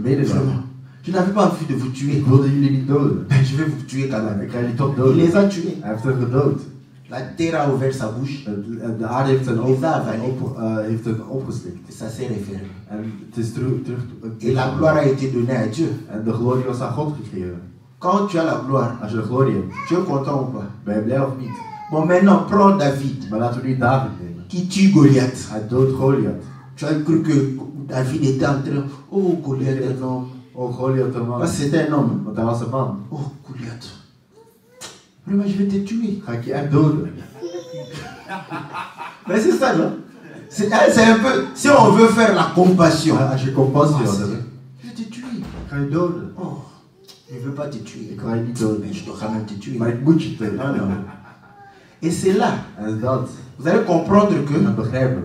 medelijden. Vraiment. Je n'avais pas envie de vous tuer. Ik wilde jullie niet doden. Mais je vais vous tuer quand Maar même. ik ga jullie toch Il doden. les a tués. Hij heeft hem gedood. La terre a ouvert sa bouche De aarde heeft hem Les a opgeslikt. et ça s'est refermé. En het is terug. Et la gloire a été donnée à Dieu. En de glorie was aan God gegeven. Quand tu as la gloire, Als je de glorie hebt, tu es content ou pas? ben je blij of niet? Bon, maintenant, prends David, Maar laten we nu David nemen. qui tue Goliath. Hij doodt Goliath. Tu as cru que David était en train... Oh, Goliath est un homme. Oh, Goliath een man. Parce que c'était un homme. Want hij was een man. Oh, Goliath. Vraiment, je vais te tuer. Ga ik je echt doden? Mais c'est ça, non? C'est un peu, si on veut faire la compassion. Als je compassie had hebben, Je te tue. ga je doden. Oh, je ne veux pas te tuer. Ik ga je niet doden. Mais je dois quand même te tuer. Maar ik moet je tegen. Non, non. Et c'est là, En dat, vous allez comprendre que en begrijpen.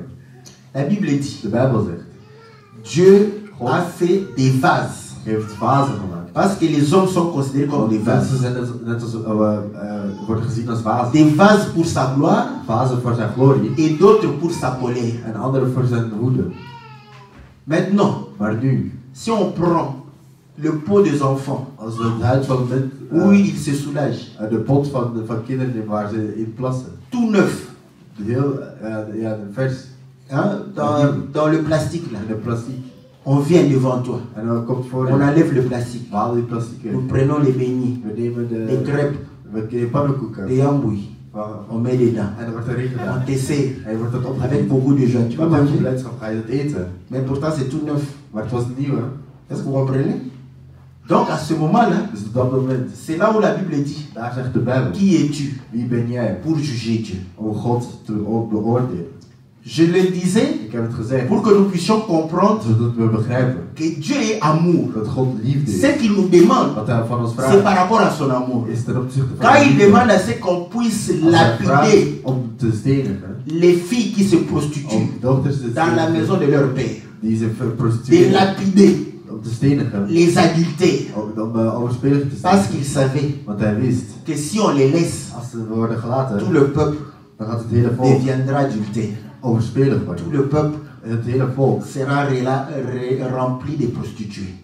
la Bible dit, De Bijbel zegt, Dieu a fait des vases. je heeft vazen gemaakt. Parce que les hommes sont considérés comme des vases. Mensen zijn net als, worden gezien als vazen. Des vases pour sa gloire Vazen voor zijn glorie et d'autres pour sa colère. en andere voor zijn woede. Maintenant, Maar nu, si on prend le pot des enfants, als we het huid van het où ils se soulagent, de pot van kinderen nemen waar ze in plassen, tout neuf, heel vers, hein, dans le plastique là, in de plastic. on vient devant toi, En dan komt voor on je, enlève le plastique, we halen die plastic nous uit. prenons les beignets, We nemen les crêpes, we nemen pannenkoeken. les yambouilles, on met dedans, En dan wordt erin gedaan. on t'essaie En wordt het avec opgegeten. beaucoup de joie. Tu vas Met heel veel manger, blijdschap ga je het eten. mais pourtant c'est tout neuf. Maar het was nieuw, hè. Est-ce que vous comprenez? Donc à ce moment-là, Dus op dat moment, c'est là où la Bible dit, daar zegt de Bijbel, qui es-tu wie ben jij pour juger Dieu? om God te beoordelen? Je le disais Ik heb het gezegd, pour que nous puissions comprendre zodat we begrijpen que Dieu est amour. dat God liefde is. Ce qu'il nous demande, Wat hij van ons c'est vraagt, par rapport à son amour. is ten opzichte van Quand zijn il liefde. demande à ce qu'on puisse Als hij vraagt lapider om te stenigen, les filles qui se prostituent om dochters te dans la maison stenigen, de leur père, die ze de prostitueren, lapider om te stenigen, les adultères, om overspelig te parce stenigen. qu'il savait Want hij wist, que si on les laisse, als ze worden gelaten, tout le peuple dan gaat het hele volk deviendra adultère. overspelig Tout worden. le peuple En het hele volk sera rempli de prostituées.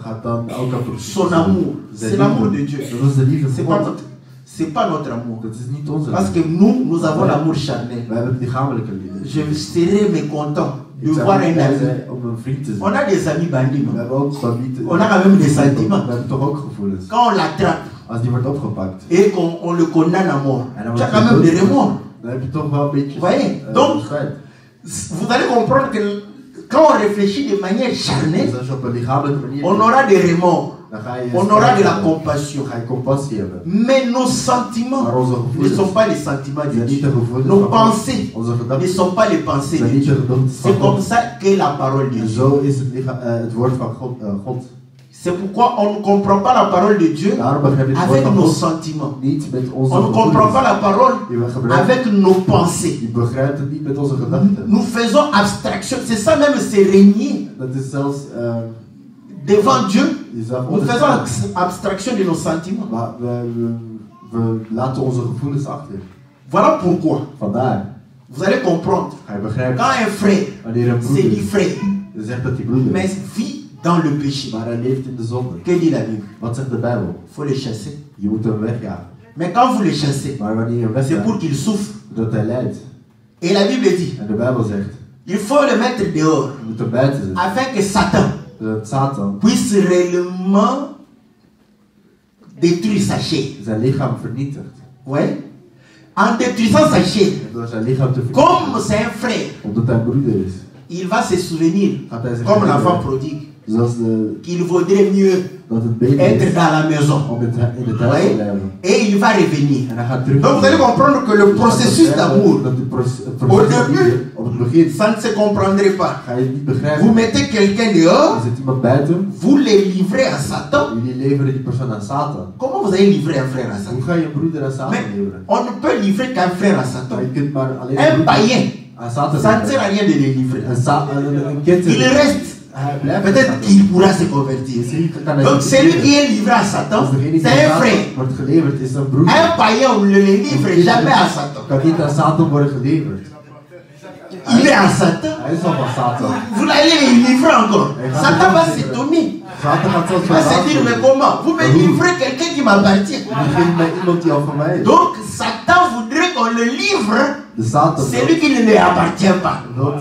gaat dan ook aan Son amour, c'est l'amour de Dieu. Dat is de liefde C'est van pas God. notre, c'est pas notre amour. Dat is niet onze Parce liefde. que nous avons l'amour charnel. We hebben het lichamelijke liefde. Je serais mécontent de Ik zou voir niet un blij ami. zijn om een vriend te zien. On a des amis bandits, We non? hebben ook familie. On a quand même des sentiments. We hebben toch ook gevoelens. Quand on l'attrape Als die wordt opgepakt, et qu'on le condamne à mort, en dan tu as wordt quand hij même des remords. dan heb je toch wel een beetje Voyez? Donc, spijt. vous allez comprendre que quand on réfléchit de manière charnelle, Dus als je op een lichamelijke manier on aura des remords, dan ga je on aura de la spijt hebben. compassion. Dan ga je compassie hebben. Mais nos sentiments Maar onze ne gevoelens sont pas les sentiments de zijn niet de Dieu. gevoelens Nos van God. pensées Onze ne gedachten sont pas les pensées zijn de niet de Dieu. gedachten C'est van comme God. ça qu'est la parole de En Dieu. zo is het woord van God. C'est pourquoi on ne comprend pas la parole de Dieu Daarom begrijp je het woord avec van nos God sentiments. niet met onze On ne comprend pas gevoelens. la parole Je begrijpt- avec nos pensées. Je begrijpt het niet met onze gedachten. Nous faisons abstraction. C'est ça même, c'est régner Dat is zelfs devant Dieu. jezelf Nous faisons onderschatten. abstraction de nos sentiments. Maar we laten onze gevoelens achter. Voilà pourquoi. Vandaar Vous allez comprendre. ga je begrijpen Quand un frère wanneer een se dit broeder frère, zegt dat hij broeder mais is, vit dans le péché, maar hij leeft in de zonde. que dit la Bible? Wat zegt de Bijbel? Il faut le chasser. Je moet hem wegjagen. Mais quand vous le chassez, Maar wanneer je hem c'est pour wegjaagt, qu'il souffre. dat hij lijdt. Et la Bible dit, En de Bijbel zegt, il faut le mettre dehors je moet hem buiten zetten. afin que Satan Dat Satan puisse réellement détruire sa chair. zijn lichaam vernietigt. Ouais. En détruisant sa chair, En door zijn lichaam te comme vernietigen, c'est un frère, omdat hij broeder is, il va se souvenir, gaat hij zich comme l'enfant herinneren, prodigue, zoals qu'il vaudrait mieux dat het beter être is dans la maison. om in het huis te Ouais. blijven. Et il va revenir. En hij gaat terug. Donc vous allez comprendre que le processus d'amour, dat het Au proces van début, liefde, op het begin ça ne se comprendrait pas. ga je het niet begrijpen. Vous mettez quelqu'un Er dehors, zit iemand buiten, vous les livrez à Satan. jullie leveren die persoon aan Satan. Comment vous allez livrer un frère à Satan? Hoe ga je een broeder aan Satan Mais leveren? on ne peut livrer qu'un frère à Maar Satan. je kunt maar alleen Un broeder païen, aan Satan ça ne sert à leveren. rien de les livrer. Een kind Il reste. hij blijft Peut-être Satan. qu'il pourra se convertir. Misschien kan hij Donc zich celui bekeren. qui est livré à Satan, Dus degene die c'est un aan frère. Satan wordt geleverd is een broeder. Un païen, on ne le livre jamais à Satan. Kan niet aan Satan worden geleverd. Il est à Satan. Hij is al van Satan. Vous l'allez le livrer encore. Satan va s'étonner. Satan gaat zelfs Il va se dire, mais comment? Vous me livrez quelqu'un qui m'appartient. Je begint met iemand die al van mij is. Donc Satan voudrait qu'on le livre De Satan celui qui ne lui appartient pas. wil,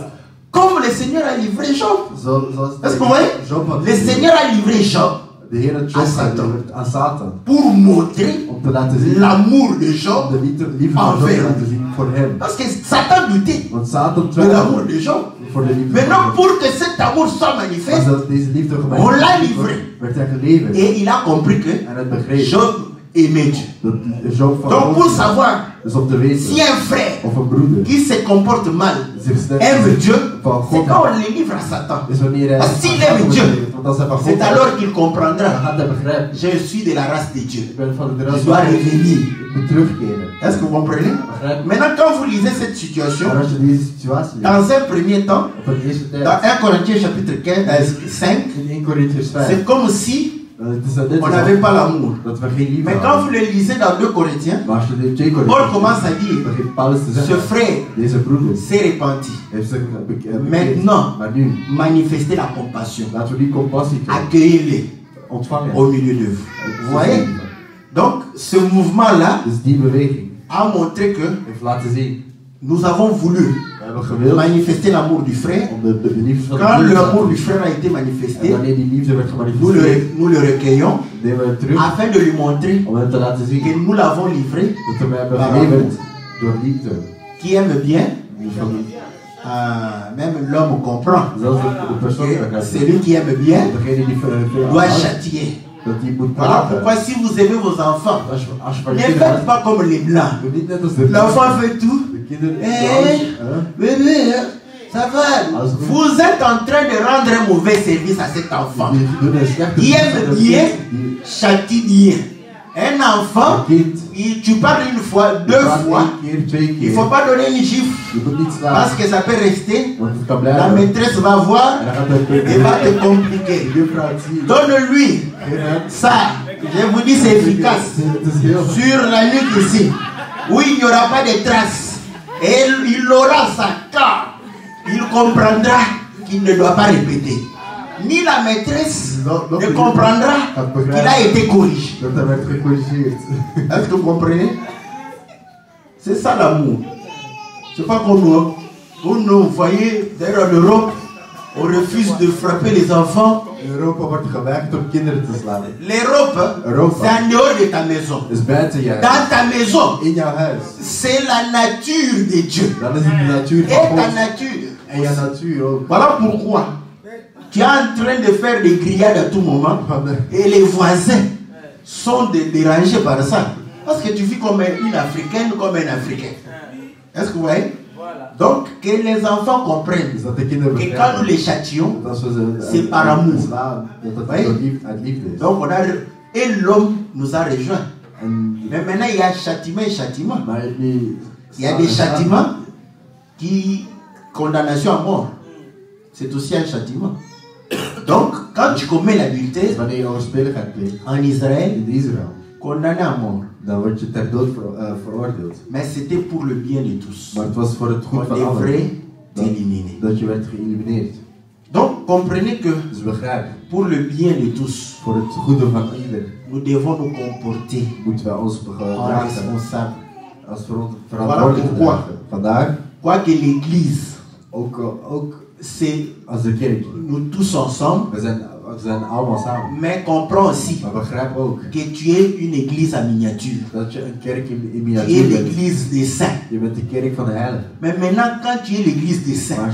Comme le Seigneur a livré Job. zoals Est-ce que vous voyez? Job had Le Seigneur a livré Job de Heer het Job aan Satan. geleverd aan Satan. pour montrer Om te laten zien, l'amour de om Job. de liefde van Job te Envers. laten zien voor hem. Parce que Satan doutait Want Satan de l'amour twijfelde de Job. voor de liefde Maintenant, van Job. pour que cet amour soit Als manifeste, dat deze liefde On l'a gemeenschap livré. werd hij geleverd. et il a compris que En het begreep Job aimer Dieu. Donc pour savoir si un frère qui se comporte mal aime Dieu, c'est quand on les livre à Satan. Parce que s'il aime Dieu, c'est alors qu'il comprendra. Je suis de la race de Dieu. Je dois revenir. Est-ce que vous comprenez? Maintenant, quand vous lisez cette situation, dans un premier temps, dans 1 Corinthiens chapitre 5, c'est comme si on n'avait pas l'amour. Mais quand vous le lisez dans 2 Corinthiens, Paul commence à dire, ce frère s'est repenti. Maintenant, manifestez la compassion. Accueillez-les au milieu de vous. Vous voyez? Donc, ce mouvement-là a montré que nous avons voulu manifester l'amour du frère. Quand l'amour du frère a été manifesté, nous le recueillons afin de lui montrer que nous l'avons livré par l'amour. Qui aime bien, même l'homme comprend que celui qui aime bien doit châtier. Voilà pourquoi si vous aimez vos enfants, ne faites pas comme les blancs. L'enfant fait tout. Bébé, ça va. Vous êtes en train de rendre un mauvais service à cet enfant. Il aime bien, châtie bien. Un enfant, tu parles une fois, 2 fois, il ne faut pas donner une gifle parce que ça peut rester. La maîtresse va voir et va te compliquer. Donne-lui ça, je vous dis c'est efficace. Sur la nuque ici, où il n'y aura pas de traces. Et il aura ça car il comprendra qu'il ne doit pas répéter. Ni la maîtresse ne comprendra qu'il a été corrigé. Est-ce que vous comprenez? C'est ça l'amour. C'est pas comme nous. Vous voyez, d'ailleurs en Europe, on refuse de frapper les enfants. L'Europe, c'est en dehors de ta maison. Dans ta maison, c'est la nature de Dieu. Et ta nature. Voilà pourquoi tu es en train de faire des grillades à tout moment et les voisins sont dérangés par ça. Parce que tu vis comme une Africaine, comme un Africain. Est-ce que vous voyez? Donc, que les enfants comprennent que quand nous les châtions, c'est par amour. Donc, et l'homme nous a rejoints. Mais maintenant, il y a châtiment et châtiment. Il y a des châtiments qui, condamnation à mort. C'est aussi un châtiment. Donc, quand tu commets l'adultère en Israël, condamné à mort. Mais c'était pour le bien de tous. On devrait t'éliminer. Donc, comprenez que pour le bien de tous, nous devons nous comporter en responsables. Voilà pourquoi, quoi que l'Église, c'est nous tous ensemble, mais comprends aussi que tu es une église à miniature. Tu es l'église des saints. Mais maintenant, quand tu es l'église des saints,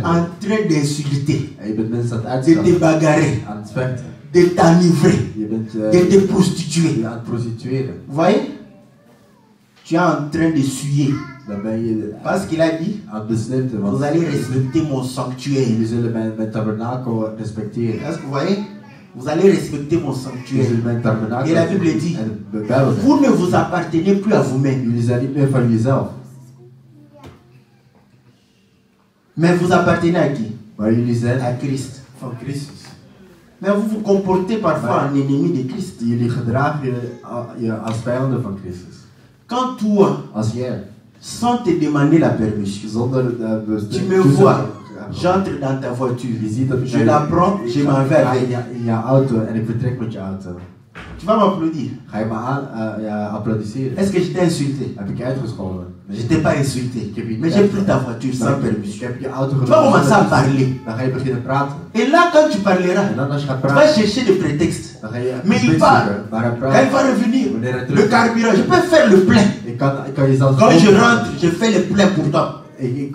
en train d'insulter, de te bagarrer, de t'enivrer, de te prostituer, vous voyez, tu es en train de suyer. Parce qu'il a dit, vous allez respecter mon sanctuaire. Est-ce que vous voyez? Vous allez respecter mon sanctuaire. Et la Bible dit, vous ne vous appartenez plus à vous-même. Mais vous appartenez à qui? À Christ. Mais vous vous comportez parfois en ennemi de Christ. Quand toi, sans te demander la permission, tu me vois, j'entre dans ta voiture, je la prends, je m'en vais avec. Tu vas m'applaudir. Est-ce que je t'ai insulté? Je ne t'ai pas insulté, mais j'ai pris ta voiture sans permission. Tu vas commencer à parler. Et là, quand tu parleras, tu vas chercher des prétextes. Mais il parle. Elle va revenir. Le carburant, je peux faire le plein. Quand je rentre, je fais le plein pour toi.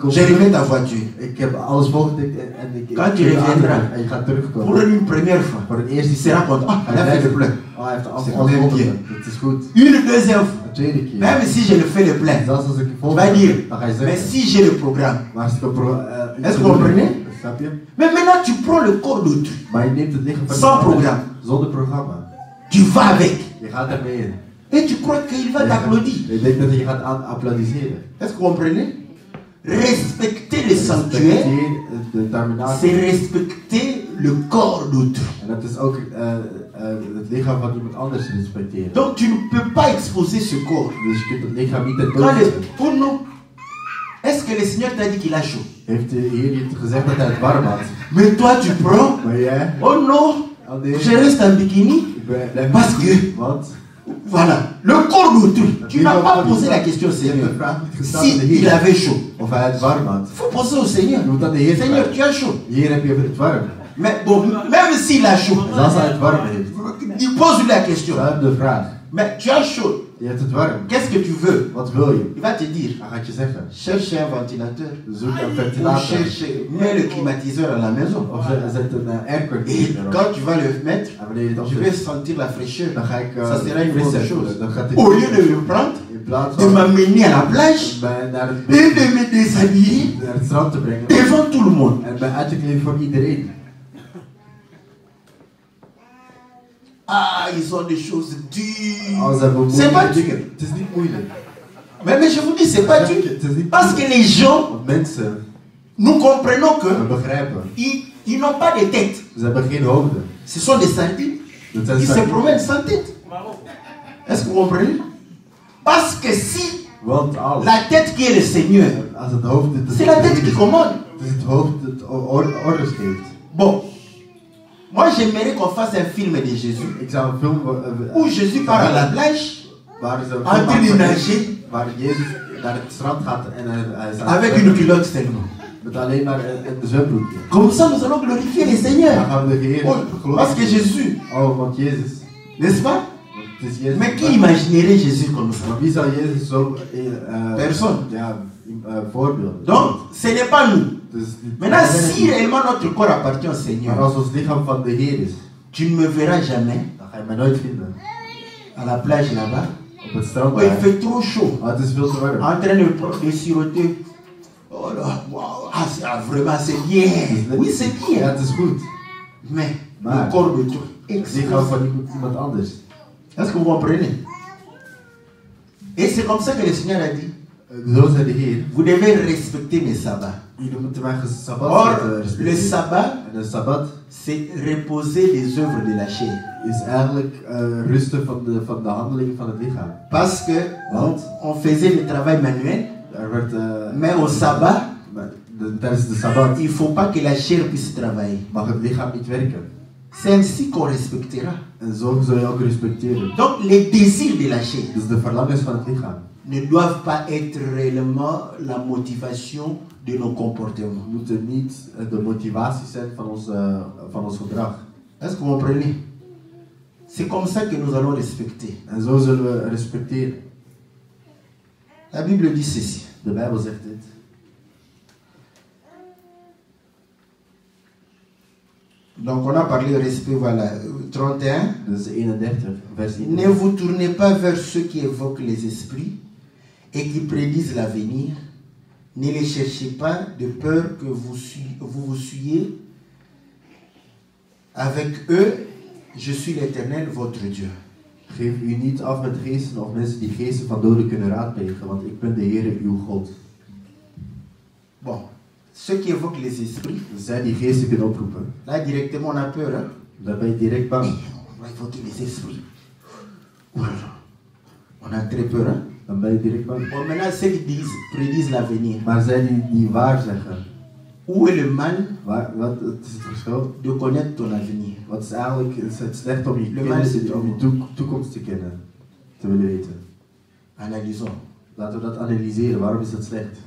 J'ai remis ta voiture. Ik heb alles volgetikt en ik... Quand tu reviendras, en je gaat terugkomen. pour une première fois, Voor de eerste tu seras content. Ah, il a fait le plein. Oh, hij heeft de C'est afval quand même bien. volgen. Het is goed. Une deuxième fois, De tweede keer. même si je le fais le plein, Zelfs als ik tu volg, vas dire, dan ga je mais zeggen. si j'ai le programme. Maar als ik op... Est-ce que vous comprenez? Snap je? Mais maintenant, tu prends le corps d'autrui. Maar je neemt het lichaam van Sans programme. Zonder programma. Tu vas avec. Je gaat ermee in. Et tu crois qu'il va t'applaudir. Je denkt dat je gaat applaudisseren. Est-ce que vous comprenez? Respecter le sanctuaire, De terminatie. c'est respecter le corps d'autrui. En dat is ook het lichaam van iemand anders respecteren. Donc tu ne peux pas exposer ce corps. Dus je kunt het lichaam niet Quand tentoonstellen. oh non. Est-ce que le Seigneur t'a dit qu'il a chaud? Heeft de Heer je gezegd dat hij het warm had? Mais toi tu prends. Maar jij? Oh non. Oh nee. Je reste en bikini. Ik blijf Parce que, Want? voilà, le corps d'autrui. Tu n'as pas posé la question au Je hebt Seigneur. de vraag niet gesteld aan de Si il Heer. avait chaud. Of hij het warm had. Il faut poser au Seigneur. Je moet aan de Heer Seigneur, vragen. tu as chaud. Heer, heb je het warm? Mais bon, même s'il a chaud, En als hij het warm heeft, il pose lui la question. stel hem de vraag. Mais tu as chaud. Je hebt het warm. Qu'est-ce que tu veux? Wat wil je? Il va te dire, Hij gaat je zeggen. cherche un ventilateur. Zoek een Ou ventilator. cherche, mets le climatiseur à la maison. Of zet een Et airconditioner erop. quand tu vas le mettre, En wanneer je het je vais opzet, sentir la fraîcheur. dan ga ik Ça sera une bonne fris chose. zetten. Dan gaat Au lieu de le prendre, in plaats de van m'amener à la plage mij naar het, et de me déshabiller naar het strand te brengen. devant tout le monde. En mij uit te kleden voor iedereen. Ah, ils ont des choses dures. Als hebben we C'est pas moeilijke dur. dingen. Het is niet moeilijk. Mais je vous dis, c'est pas dur. Het is niet Parce que moeilijk. les gens, Want mensen, nous comprenons we que begrijpen. ils n'ont pas de tête. Ze hebben geen hoofden. Ce sont des sardines. Dat zijn Ils se sardines. promènent sans tête. Est-ce que vous comprenez? Parce que si Want als, la tête qui est le Seigneur, als het hoofd het c'est la tête qui commande. Het is het hoofd het orders geeft. Bon, moi j'aimerais qu'on fasse un film de Jésus Ik zou een film où Jésus part à la plage waar ze een en train de film nager waar Jezus naar het strand gaat en hij staat avec une culotte seulement. met alleen maar een zwembroekje. Comme ça nous allons glorifier le Dan Seigneur. gaan we de Heer Oh, parce que Jésus, Oh, want Jezus. n'est-ce pas? Want het is Jezus. Mais qui imaginerait Jésus comme ça? Maar wie zou Jezus zo... Personne. Ja, voorbeelden. Donc, ce n'est pas nous. Dus, Maintenant, si réellement notre corps appartient au maar Seigneur, als ons lichaam van de Heer is, tu ne me verras jamais dan ga je mij nooit vinden. à la plage là-bas. Op het strand. Oh, il fait trop chaud. Maar het is veel te warm. En train de siroter. Oh là, wow, ah, vraiment c'est bien. Oui, c'est Ja, bien. het is goed. Mais Maar le corps de Dieu het lichaam explose. van iemand anders. Est-ce que vous comprenez? Et c'est comme ça que le Seigneur a dit, Zo zei de Heer. vous devez respecter mes sabbats. Jullie moeten mijn sabbat Or, respecteren. le sabbat, En de sabbat c'est reposer les œuvres de la chair. is eigenlijk rusten van de handeling van het lichaam. Parce que on faisait le travail manuel, Er werd, mais au sabbat, tijdens de sabbat il ne faut pas que la chair puisse travailler. mag het lichaam niet werken. C'est ainsi qu'on respectera. En zo zul je ook respecteren. Donc les désirs de la chair Dus de verlangens van het lichaam ne doivent pas être réellement la motivation de nos comportements. moeten niet de motivatie zijn van ons gedrag. Est-ce que vous comprenez? C'est comme ça que nous allons respecter. En zo zullen we respecteren. La Bible dit ceci. De Bijbel zegt dit. Donc on a parlé de respect, voilà. 31. Dat is 31, vers 1. Ne vous tournez pas vers ceux qui évoquent les esprits et qui prédisent l'avenir. Ne les cherchez pas de peur que vous vous souillez. Avec eux, je suis l'Éternel, votre Dieu. Geef u niet af met geesten of mensen die geesten van doden kunnen raadplegen, want ik ben de Heer uw God. Bon, ceux qui évoquent les esprits, Zij die geesten kunnen oproepen, là directement on a peur. Hein? dan ben je direct bang. On va évoquer les esprits. Voilà. On a très peur. Hein? Dan ben je direct bang. Bon, maintenant ceux qui prédisent l'avenir. Maar zij die waar zeggen, Où est le mal wat is het verschil? de connaître ton avenir? Wat is eigenlijk het slecht om je Le kennis, mal, om je toekomst te kennen, te willen weten? Analysons. Laten we dat analyseren. Waarom is dat slecht?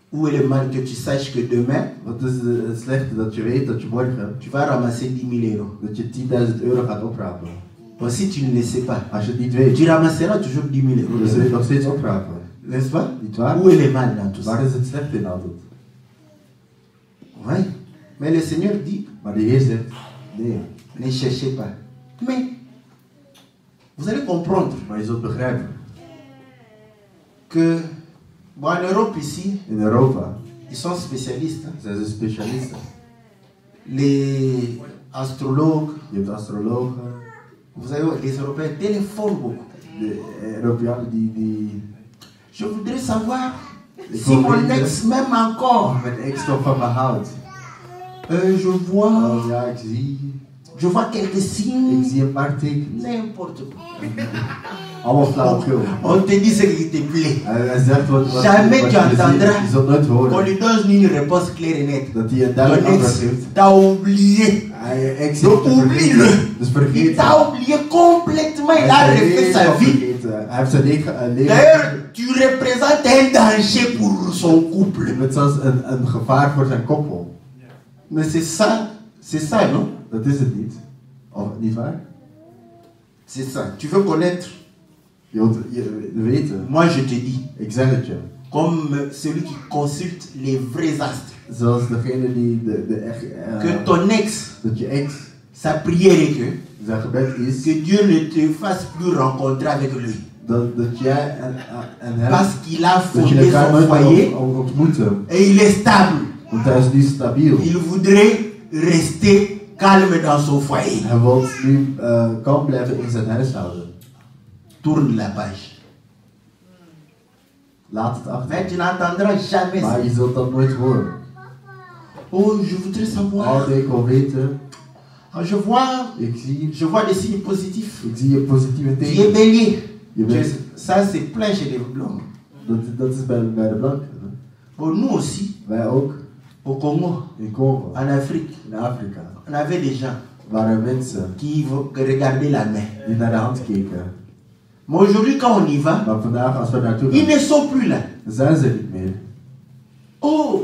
Où est le mal que tu saches que demain, Wat is het slechte dat je weet dat je morgen tu vas ramasser 10 000 euros? dat je 10.000 euro gaat oprapen? Bon, si tu ne le sais pas, Als je het niet weet, tu ramasseras toujours 10 000 dan zul je het euros. nog steeds oprapen. N'est-ce pas? Niet waar? Où est le mal dans tout ça? Waar is het slecht in altijd? Oui. Mais le Seigneur dit, Maar de Heer zegt, nee. ne cherchez pas. Mais, vous allez comprendre Maar je zult begrijpen, que, bon, en Europe ici, in Europa ils sont spécialistes. Hein. zijn ze specialisten. Les astrologues, Je hebt astrologen, vous savez, les Européens téléphonent beaucoup. de Europeanen die Je voudrais savoir Ik si wil mon weten ex m'aime encore. mijn ex toch van me houdt. Je vois, Oh ja, ik zie quelques signes, een paar tekens. n'importe quoi. Allemaal flauwekul. On te dit ce qui te plaît. Hij zegt wat Jamais tu je ziet, entendras je zult nooit qu'on horen lui donne une réponse claire et nette. dat hij een Ton duidelijk antwoord ex geeft. t'a oublié. Hij ex Donc heeft te oublie-le. vergeten. Dus vergeet Il t'a oublié complètement. Il a refait sa vie. Hij heeft zijn leven D'ailleurs, tu représentes un danger pour son couple. Je bent zelfs een gevaar voor zijn koppel. Mais c'est ça, non? Dat is het niet. Of niet waar? C'est ça. Tu veux connaître? Je wilt weten. Moi, je te dis, Ik zeg het je. comme celui qui consulte les vrais astres, Zoals degene die de echt... que ton ex, dat je ex, sa prière est que zijn gebed is... Dieu ne te fasse plus rencontrer avec lui. Dat jij en hem... Parce qu'il a dat je fondé elkaar son nooit foyer meer ontmoeten. et il est stable. Want hij is nu stabiel. Il voudrait rester calme dans son foyer. Hij wil nu kalm blijven in zijn huishouden. Tourne la page. Laat het achter. Mais tu n'entendras jamais ça. Maar je zult dat nooit horen. Oh, je voudrais savoir. Ik wil weten. Je vois des signes positifs. Ik zie positieve Tu es tekenen. bélier. Je bent, Ça, c'est plein chez les blancs. dat is bij de blanken. Pour nous aussi, Wij ook. au Congo, In Congo. en Afrique, In Afrika. on avait des gens Waren mensen qui regardaient la main. die naar de hand keken. Mais aujourd'hui, quand on y va, Maar vandaag, als we naartoe ils gaan, ne sont plus là. zijn ze niet meer. Oh,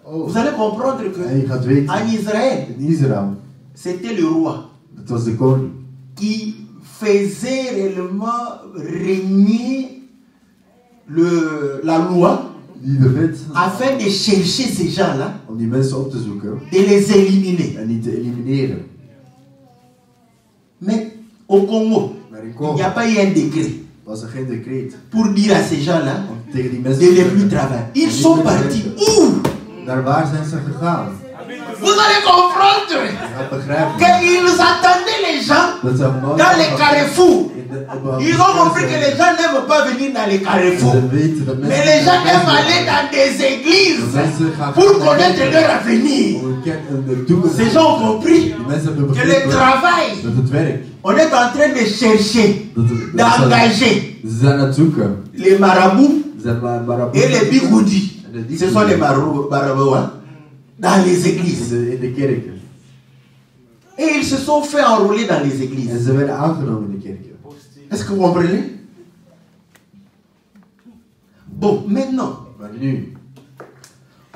vous allez comprendre que En je gaat weten, en Israël, in Israël, c'était le roi dat was de koning. qui faisait réellement régner la loi Die de wet, afin de chercher ces gens-là, om die mensen op te zoeken de les éliminer. en die te elimineren. Mais au Congo, Maar in il Congo n'y a pas eu un décret was er geen decreet pour dire à ces gens-là om tegen die de mensen ne te plus zeggen, travailler. Ils niet sont meer te partis. werken. Où? Naar waar zijn ze gegaan? Vous allez comprendre Je gaat begrijpen qu'ils attendaient les gens dat ze nooit dans les carrefours. in de- Ils ont compris que les gens n'aiment pas venir dans les carrefours. Ze weten dat Mais mensen les gens niet aiment naar aller dans des églises mensen gaan pour naar connaître kerken leur avenir. om de toekomst. Ces gens ont compris Die mensen hebben que le begrepen travail, dat het werk, on est en train de chercher, d'engager ze zijn aan het zoeken. les marabouts Ze zijn marabout et les bigoudis. en de Ce sont les marabouts hein, dans les églises. in de kerken. Et ils se sont fait enrôler dans les En églises. ze werden aangenomen in de kerken. Est-ce que vous comprenez? Bon, maintenant, Maar nu,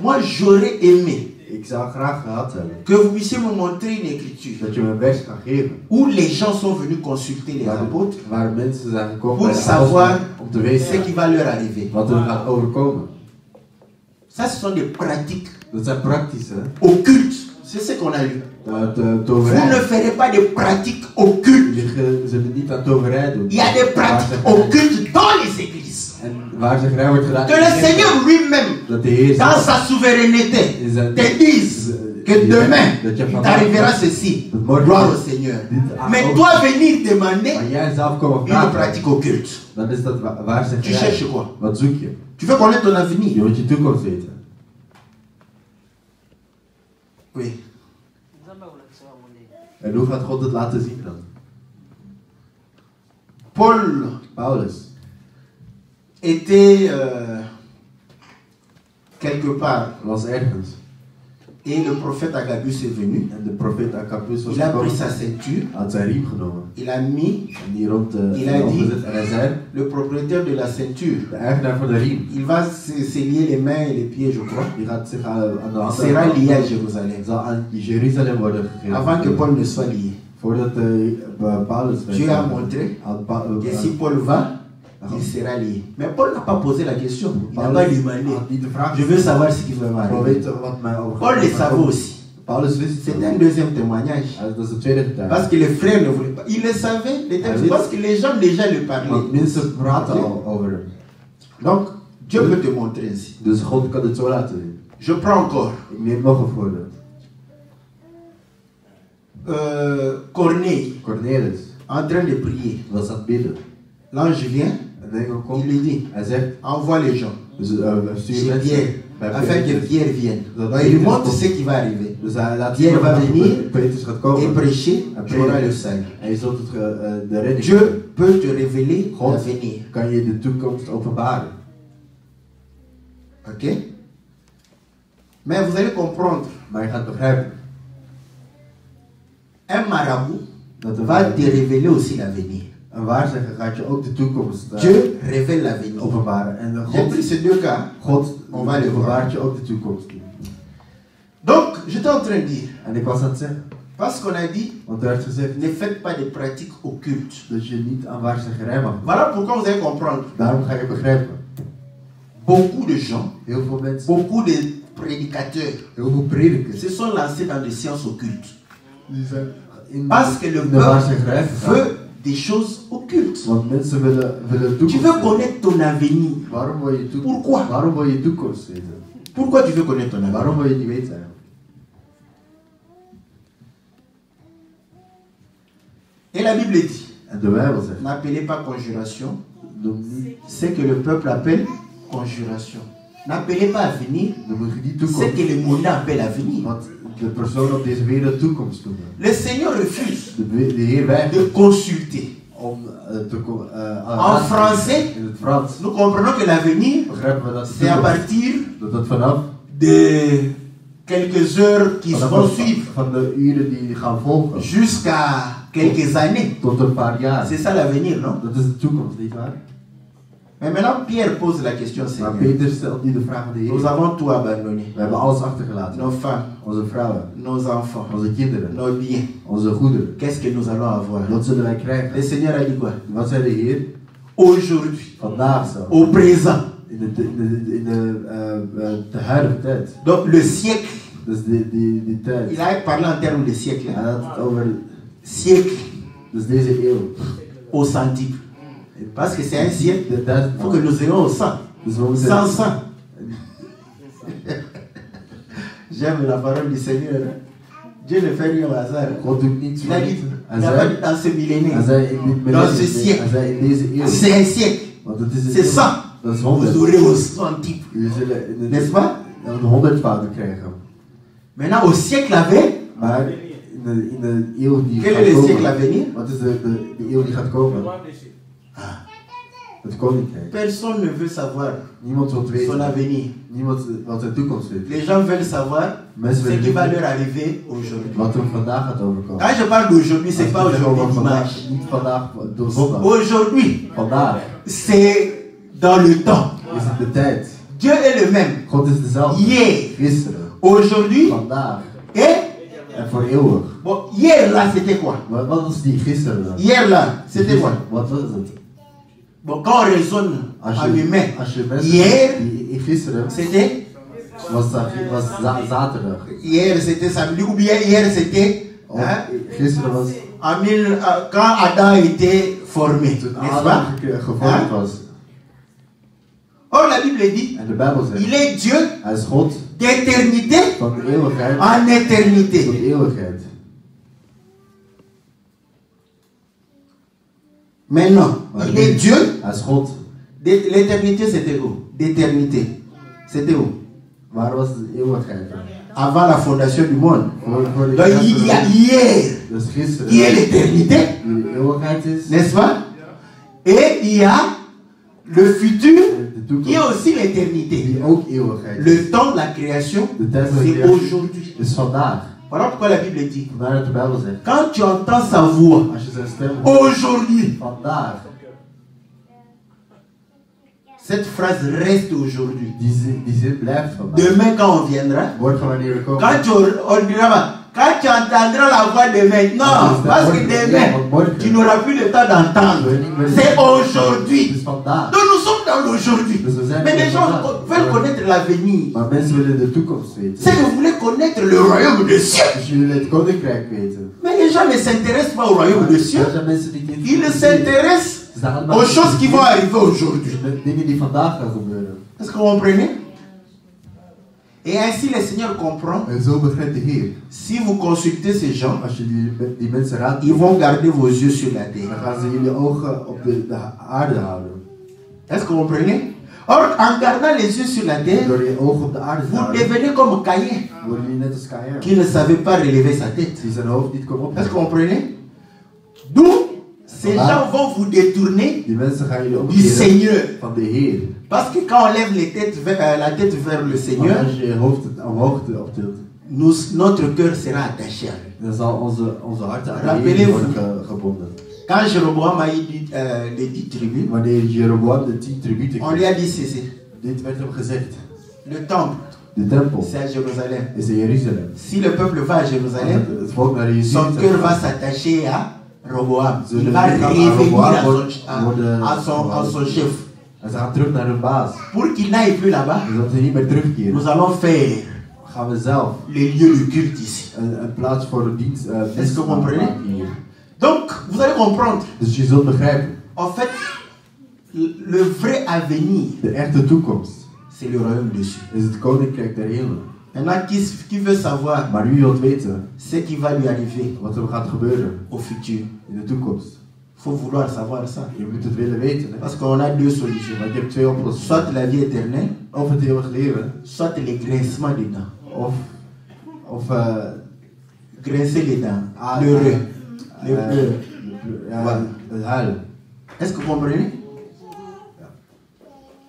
moi j'aurais aimé ik zou graag gehad hebben que vous puissiez me montrer une écriture dat je me een vers kan geven. où les gens sont venus consulter les apôtres Waar mensen zijn gekomen pour bij de savoir apostelen om te ce weten qui va leur arriver. wat er gaat overkomen. Ça, ce sont des pratiques Dat zijn praktische, occultes. C'est ce qu'on a lu. de Vous ne toverij. ferez pas de pratiques occultes. Je zullen niet aan toverij doen. Il y a des pratiques occultes dans les églises. En waar zeggerij wordt gedaan. Que le Seigneur lui-même, Dat de Heer dans sa souveraineté, te dise que demain, il t'arrivera ceci. Gloire au Seigneur. Mais toi venir demander Maar jij zelf komen une vragen, pratique occulte. dan is dat waar Tu zeggerij. cherches quoi? Wat zoek je? Tu veux connaître ton Je avenir? wilt je toekomst weten. Oui. En hoe gaat God het laten zien dan? Paulus était quelque part was ergens. et le prophète Agabus est venu. En de profeet Agabus was Il a pris gekomen. sa ceinture, Had zijn riem genomen. il a mis En die rond Il a dit- opgezet. En hij zei, le propriétaire de la ceinture. de eigenaar van de riem, Il va se lier les mains et les pieds, je crois. die gaat zich aan de Il hand sera lié à Jérusalem zal aan Jeruzalem worden gegeven. avant que Paul ne soit lié. Voordat Paulus werd Dieu a montré had que si Paul va, il sera lié. Mais Paul n'a pas posé la question. Il n'a pas demandé. Je veux savoir ce qui va m'arriver. Paul le savait aussi. C'est un deuxième témoignage. Parce que les frères ne voulaient pas. Il le savait, parce que les gens déjà le parlaient. Donc, Dieu peut te montrer ainsi. Je prends encore. Corneille, en train de prier. L'ange vient, il lui dit, envoie les gens chez Pierre, afin que Pierre vienne. Donc, il lui montre ce qui va arriver. Pierre va venir et prêcher, tu auras le salut. Dieu peut te révéler l'avenir. Ok? Mais vous allez comprendre. Un marabout va te révéler aussi l'avenir. Dieu révèle l'avenir. J'ai pris ces deux cas. On va les voir. Donc, j'étais en train de dire. Parce qu'on a dit, ne faites pas de pratiques occultes. Voilà pourquoi vous allez comprendre. Beaucoup de gens, beaucoup de prédicateurs se sont lancés dans des sciences occultes. Parce que le peuple veut des choses occultes. Tu veux connaître ton avenir. Pourquoi? Pourquoi tu veux connaître ton avenir? Et la Bible dit, n'appelez pas conjuration ce que le peuple appelle conjuration. N'appelez pas avenir ce que le monde appelle avenir. Le Seigneur refuse de consulter. En français, nous comprenons que l'avenir, c'est à partir de quelques heures qui vont suivre jusqu'à quelques années. C'est ça l'avenir, non? Mais maintenant, Pierre pose la question, Seigneur. Nous avons tout abandonné. Nos femmes, nos enfants, nos biens. Qu'est-ce que nous allons avoir? Le Seigneur a dit quoi? Aujourd'hui, au présent. Donc le siècle, il a parlé en termes de siècle. Siècle au centuple. Parce que c'est un siècle, il faut que nous ayons au 100. 100. J'aime la parole du Seigneur. Dieu ne fait rien au hasard. Il a dit, il n'a pas dit dans ce millénaire, dans ce siècle. C'est un siècle. C'est 100. Vous aurez au centuple. N'est-ce pas? Maintenant, au siècle à venir, quel est le siècle à venir? Personne ne veut savoir son avenir. Les gens veulent savoir ce qui va leur arriver aujourd'hui. Quand je parle d'aujourd'hui, ce n'est pas aujourd'hui dimanche. Aujourd'hui, c'est dans le temps. Dieu est le même. Hier, aujourd'hui et bon, hier là, c'était quoi? Hier là, c'était quoi? Bon, quand on raisonne en humain, hier, c'était hier, c'était samedi, ou bien hier, c'était quand Adam a été formé, n'est-ce pas? Or, la Bible dit, il est Dieu d'éternité en éternité. Maintenant, il est Dieu. L'éternité, c'était où? D'éternité. C'était où? Avant la fondation du monde. Donc, il y a hier, qui est l'éternité. N'est-ce pas? Et il y a le futur, qui est aussi l'éternité. Le temps de la création, c'est aujourd'hui. Voilà pourquoi la Bible dit, quand tu entends sa voix, aujourd'hui, cette phrase reste aujourd'hui. Demain quand on viendra, quand tu entendras la voix de maintenant. Parce que demain, tu n'auras plus le temps d'entendre. C'est aujourd'hui. Donc nous sommes dans l'aujourd'hui. Mais les gens veulent connaître l'avenir. C'est que vous voulez connaître le royaume des cieux. Mais les gens ne s'intéressent pas au royaume des cieux. Ils s'intéressent aux choses qui vont arriver aujourd'hui. Est-ce que vous comprenez? Et ainsi le Seigneur comprend. Si vous consultez ces gens, ils vont garder vos yeux sur la terre. Est-ce que vous comprenez? Or, en gardant les yeux sur la terre, vous devenez comme Caïn, qui ne savait pas relever sa tête. Est-ce que vous comprenez? D'où ces gens vont vous détourner du Seigneur. Parce que quand on lève la tête vers le Seigneur, notre cœur sera attaché à lui. Rappelez-vous, quand Jéroboam a eu les 10 tribus, on lui a dit ceci. Le temple, c'est à Jérusalem. Si le peuple va à Jérusalem, son cœur va s'attacher à Roboam. Il va revenir à son chef. Pour qu'il n'aille plus là-bas, nous allons faire les lieux de culte ici. Est-ce que vous comprenez? Donc, vous allez comprendre. En fait, le vrai avenir, c'est le royaume des cieux. Maintenant, qui veut savoir ce qui va lui arriver au futur? Il faut vouloir savoir ça. Parce qu'on a deux solutions. Soit la vie éternelle, soit les grincements des dents. Grincer les dents. L'heureux. Voilà. Est-ce que vous comprenez?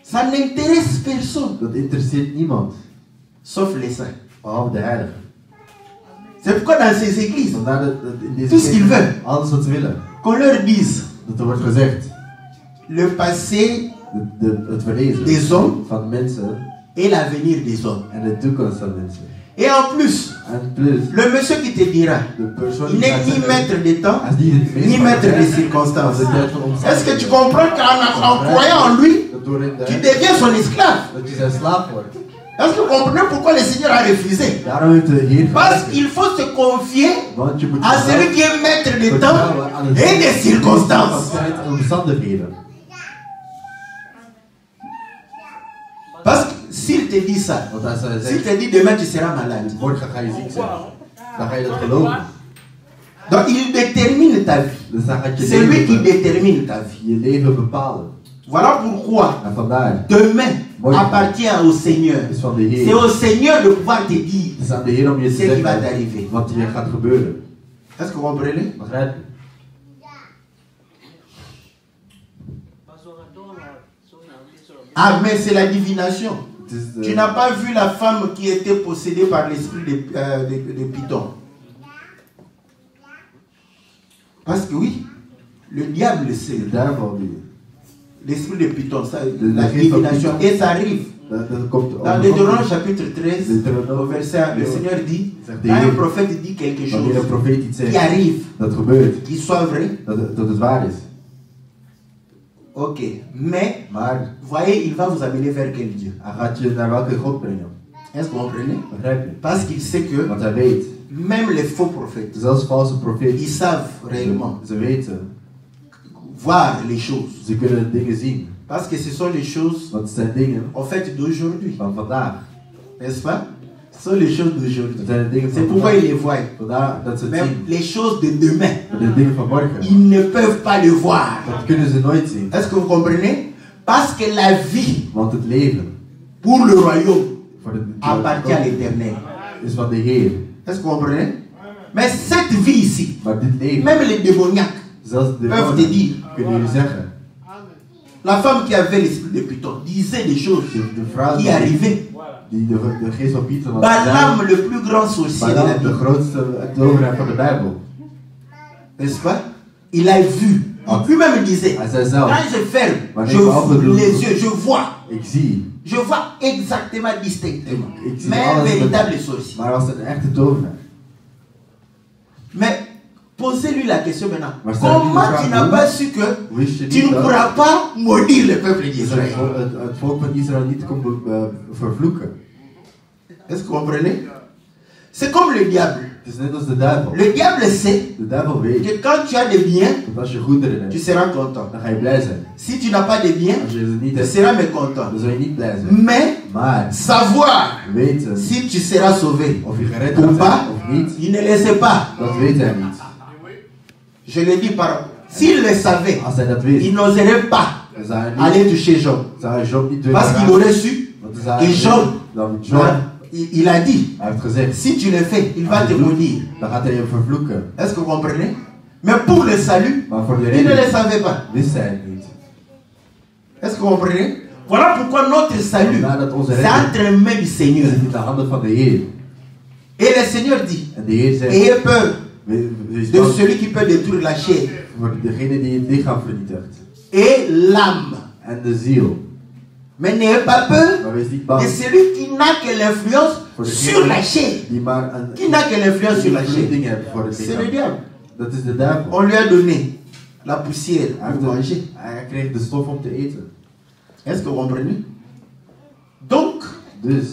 Ça n'intéresse personne. Sauf les saints. C'est pourquoi dans ces églises, tout ce qu'ils veulent, qu'on leur dise le passé des hommes et l'avenir des hommes. Et en plus, le monsieur qui te dira, il n'est ni maître des temps, ni maître des circonstances. Est-ce que tu comprends qu'en croyant en lui, tu deviens son esclave? Est-ce que vous comprenez pourquoi le Seigneur a refusé? Parce qu'il faut se confier à celui qui est maître des temps et des circonstances. Parce que s'il te dit ça, s'il te dit demain tu seras malade, donc il détermine ta vie. C'est lui qui détermine ta vie. Voilà pourquoi demain appartient au Seigneur. C'est au Seigneur de pouvoir te dire ce qui va t'arriver. Est-ce que vous comprenez? Ah, mais c'est la divination. Tu n'as pas vu la femme qui était possédée par l'esprit de Python? Parce que oui, le diable c'est l'esprit de Python, ça, la divination. Et ça arrive. Dans Deutéronome chapitre 13, au verset 1, le Seigneur dit, quand un prophète dit quelque chose qui arrive, qui soit vrai, ok, mais voyez, il va vous amener vers quel Dieu? Est-ce que vous comprenez? Parce qu'il sait que même les faux prophètes, ils savent réellement voir les choses. Parce que ce sont les choses en fait d'aujourd'hui. N'est-ce pas? Ce sont les choses d'aujourd'hui. C'est pourquoi ils les voient. Même les choses de demain, ils ne peuvent pas le voir. Est-ce que vous comprenez? Parce que la vie pour le royaume appartient à l'Éternel. Est-ce que vous comprenez? Mais cette vie ici, même les démoniaques peuvent te dire. La femme qui avait l'esprit de Python disait des choses qui arrivaient. Balaam, le plus grand sorcier de la Bible, n'est-ce pas? Il a vu. Lui-même disait, quand je ferme les yeux, je vois. Je vois exactement distinctement. Mais un véritable sorcier. Mais posez-lui la question maintenant. Maar Comment tu n'as pas su que tu ne pourras pas maudire le peuple d'Israël? Het volk van Israël niet kon vervloeken. Est-ce que vous comprenez? C'est comme le diable. Het is net als de duivel. Le diable sait De duivel weet que quand tu as des biens, dat als je goederen hebt, tu seras content. dan ga je blij zijn. Si tu n'as pas de biens, Als je ze niet tu hebt, seras mécontent. dan zul je niet blij zijn. Mais Maar savoir weten si tu seras sauvé of je gered ou gaat pas, zijn of niet, il ne le sait pas. dat weet hij niet. Je le dis par. S'il le savait, Als hij dat il wist, n'oserait pas dan zou hij aller niet, toucher Job. zou hij Job niet durven Parce qu'il raken. aurait su Want dan zou que hij Job, dan Job, il a dit, hij heeft gezegd, si tu le fais, il va te maudire. dan gaat hij je vervloeken. Est-ce que vous comprenez? Mais pour le salut, Maar voor de il ne le reden savait pas. wist hij het niet. Est-ce que vous comprenez? Voilà pourquoi notre salut, Nadat onze c'est redding entre les mains du Seigneur. zit in de handen van de Heer. Et le Seigneur dit, En de Heer zegt, ayez peur wees de bang celui qui peut détruire la chair voor degene die het lichaam vernietigt. et l'âme. En de ziel. Mais n'ayez pas peur Maar wees niet de bang celui qui n'a que l'influence voor sur la degene chair. die maar een Qui n'a que l'influence sur la chair? ding heeft voor het C'est le lichaam. diable. Dat is de duivel. On lui a donné la poussière Hij pour manger. Hij kreeg de stof om te eten. Est-ce que vous comprenez? Donc, Dus,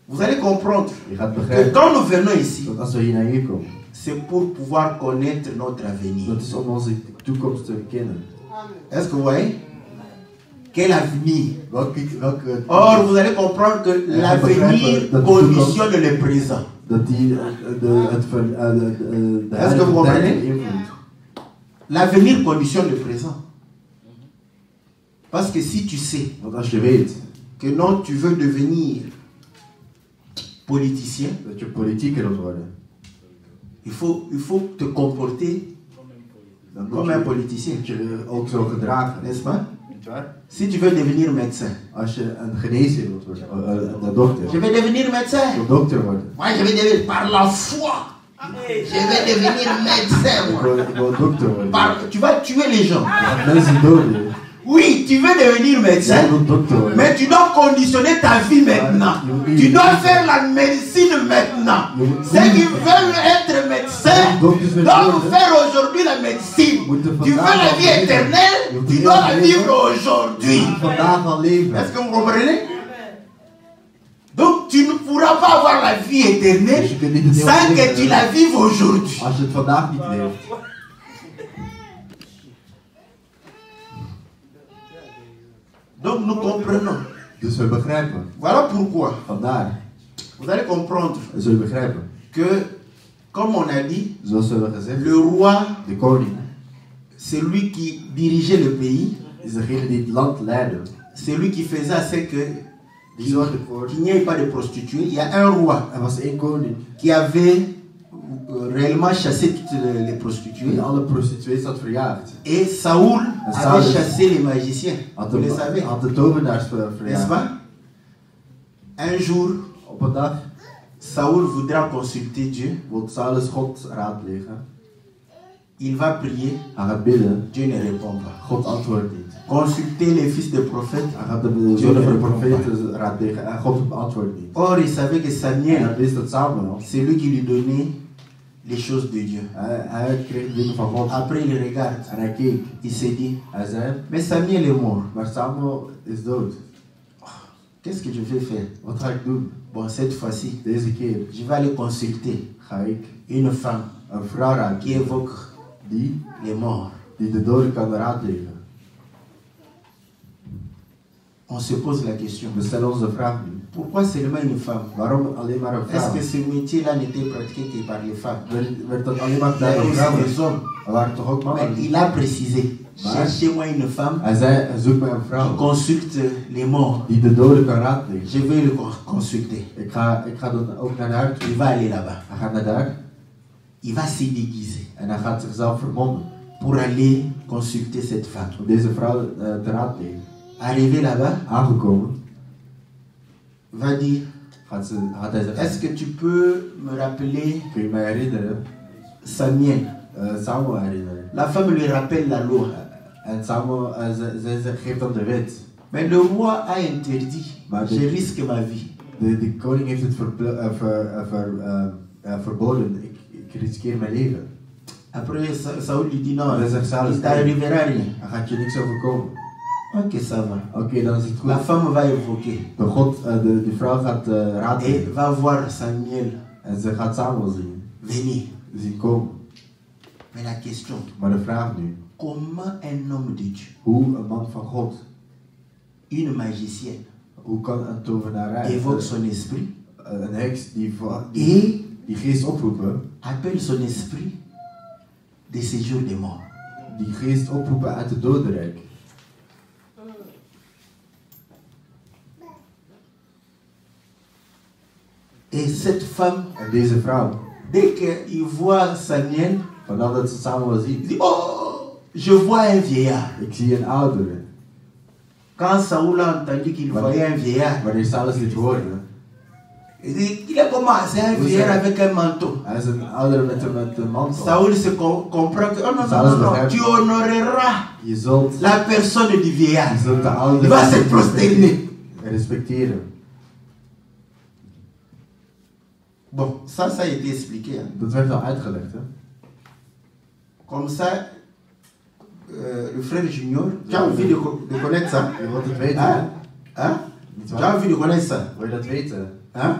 vous allez comprendre je gaat que begrijpen quand nous venons ici, dat als we hier naar hier komen, c'est pour pouvoir connaître notre avenir. dat is om onze toekomst te kennen. Est-ce que vous voyez? Quel avenir? Welke Or, vous allez comprendre que l'avenir conditionne le présent. dat die de Est-ce que vous comprenez? beïnvloedt. L'avenir conditionne le présent. Parce que si tu sais Want als je weet que non, tu veux devenir politicien, dat je politieker wilt worden, il faut te comporter dan comme un politicien, moet je ook zo gedragen. n'est-ce pas? Niet waar? Si tu veux devenir médecin, Als je een geneesheer wilt worden, een dokter. je vais devenir médecin. Een dokter worden. Moi, je vais devenir par la foi. Je vais devenir médecin. Moi. Ik wil dokter worden. Tu vas tuer les gens. Je gaat mensen doden. Oui, tu veux devenir Jij médecin, wilt dokter worden. mais tu dois conditionner ta vie maintenant. Tu dois faire la médecine maintenant. Ceux qui veulent être médecins doivent faire aujourd'hui la médecine. Tu veux la vie éternelle, tu dois la vivre aujourd'hui. Vandaag al leven. Est-ce que vous comprenez? Donc tu ne pourras pas avoir la vie éternelle sans que tu la vives aujourd'hui. Als je het vandaag niet leeft. Donc nous comprenons. Dus we begrijpen. Voilà pourquoi. Vandaar. Vous allez comprendre We zullen begrijpen. que, comme on a dit, Zoals we hebben gezegd. le roi, De koning c'est lui qui dirigeait le pays, is degene die het land leidde. c'est lui qui faisait à ce que Die zorgde ervoor. qu'il n'y ait pas de prostituées. Il y a un roi Er was één koning qui avait réellement chassé toutes les prostituées. die alle prostituees had verjaagd. Et Saoul En avait Saul chassé les magiciens. Had Vous le savez, de tovenaars n'est-ce verjaagd. pas? Un jour, Op een dag Saoul voudra consulter Dieu. wil Saulus God raadplegen. Il va prier. Hij gaat bidden. Dieu ne répond pas. God antwoordt niet. Consulter les fils des prophètes. Hij gaat de zonen van de profeten raadplegen en God antwoordt niet. Or, il savait que En Samuel, hij wist dat Samuel, c'est lui qui lui donnait les choses de Dieu. hij kreeg de dingen van God. Après, il regarde. En hij keek. Il s'est dit, Hij zei, mais Samuel est mort. maar Samuel is dood. Qu'est-ce que je vais faire? Wat ga ik doen? Bon, cette fois-ci, Deze keer je vais aller consulter ga ik une femme een vrouw qui raadplegen évoque die les morts. de doden kan raadplegen. On se pose la question. We stellen ons de vraag nu. Pourquoi seulement une femme? Waarom alleen maar een Est-ce vrouw? que ce métier-là n'était pratiqué que par les femmes? Werd dat alleen maar Il y avait gedaan door aussi vrouwen? des hommes. Er waren toch ook Mais mannen? il a précisé, Maar- cherchez-moi une femme Hij zei, zoek mij een qui vrouw consulte les morts. die de doden kan raadplegen. Je vais le consulter. Ik ga dan ook naar haar toe. Il va aller là-bas. Hij gaat naar daar Il va se déguiser en hij gaat zichzelf vermommen pour aller consulter cette femme. om deze vrouw te raadplegen. Arrivé là-bas, Aangekomen va dire, gaat hij zeggen, est-ce que tu peux me rappeler kun je mij herinneren? Samuel? Samuel herinneren. La femme lui rappelle la loi. En Samuel zij geeft dan de wet. Mais le roi a interdit. Maar Je risque ma vie. de koning heeft het verboden. Ik ik riskeer mijn leven. Après, Saoul lui dit non, Dan zegt Saulus, il t'arrivera rien. dan gaat je niks overkomen. Ok, ça va. Oké, dan is het goed. La femme va évoquer. Die vrouw gaat raad Et geven. va voir Samuel En ze gaat Samuel venir. zien komen. Mais la question, Maar de vraag nu, comment un homme de Dieu, hoe een man van God, une magicienne, hoe kan een tovenarij, évoque son esprit een heks die et geest oproepen, appelle son esprit de séjour des morts. die geest oproepen uit het dodenrijk. Et cette femme, En deze vrouw, dès qu'il voit Samuel, vanaf dat ze Samuel il ziet, dit, oh, je vois un vieillard. ik zie een oudere. Quand Saoul a entendu qu'il voyait un vieillard, Wanneer Saulus dit hoorde, il dit, il est comment? C'est un vieillard avec un manteau. hij is een oudere met een mantel. Saoul se comprend que, oh non, Saul non, non, begrijpt. tu honoreras Je zult la personne du vieillard. de oudere Il va se prosterner. respecteren. Bon, ça a été expliqué. Hein. Dat werd al uitgelegd, hè? Comme ça, le frère Junior, tu as envie de connaître ça? Je wilt het weten, Hein? hè? Hein? Niet Tu as waar? envie de connaître ça? Wil je dat weten? Hein?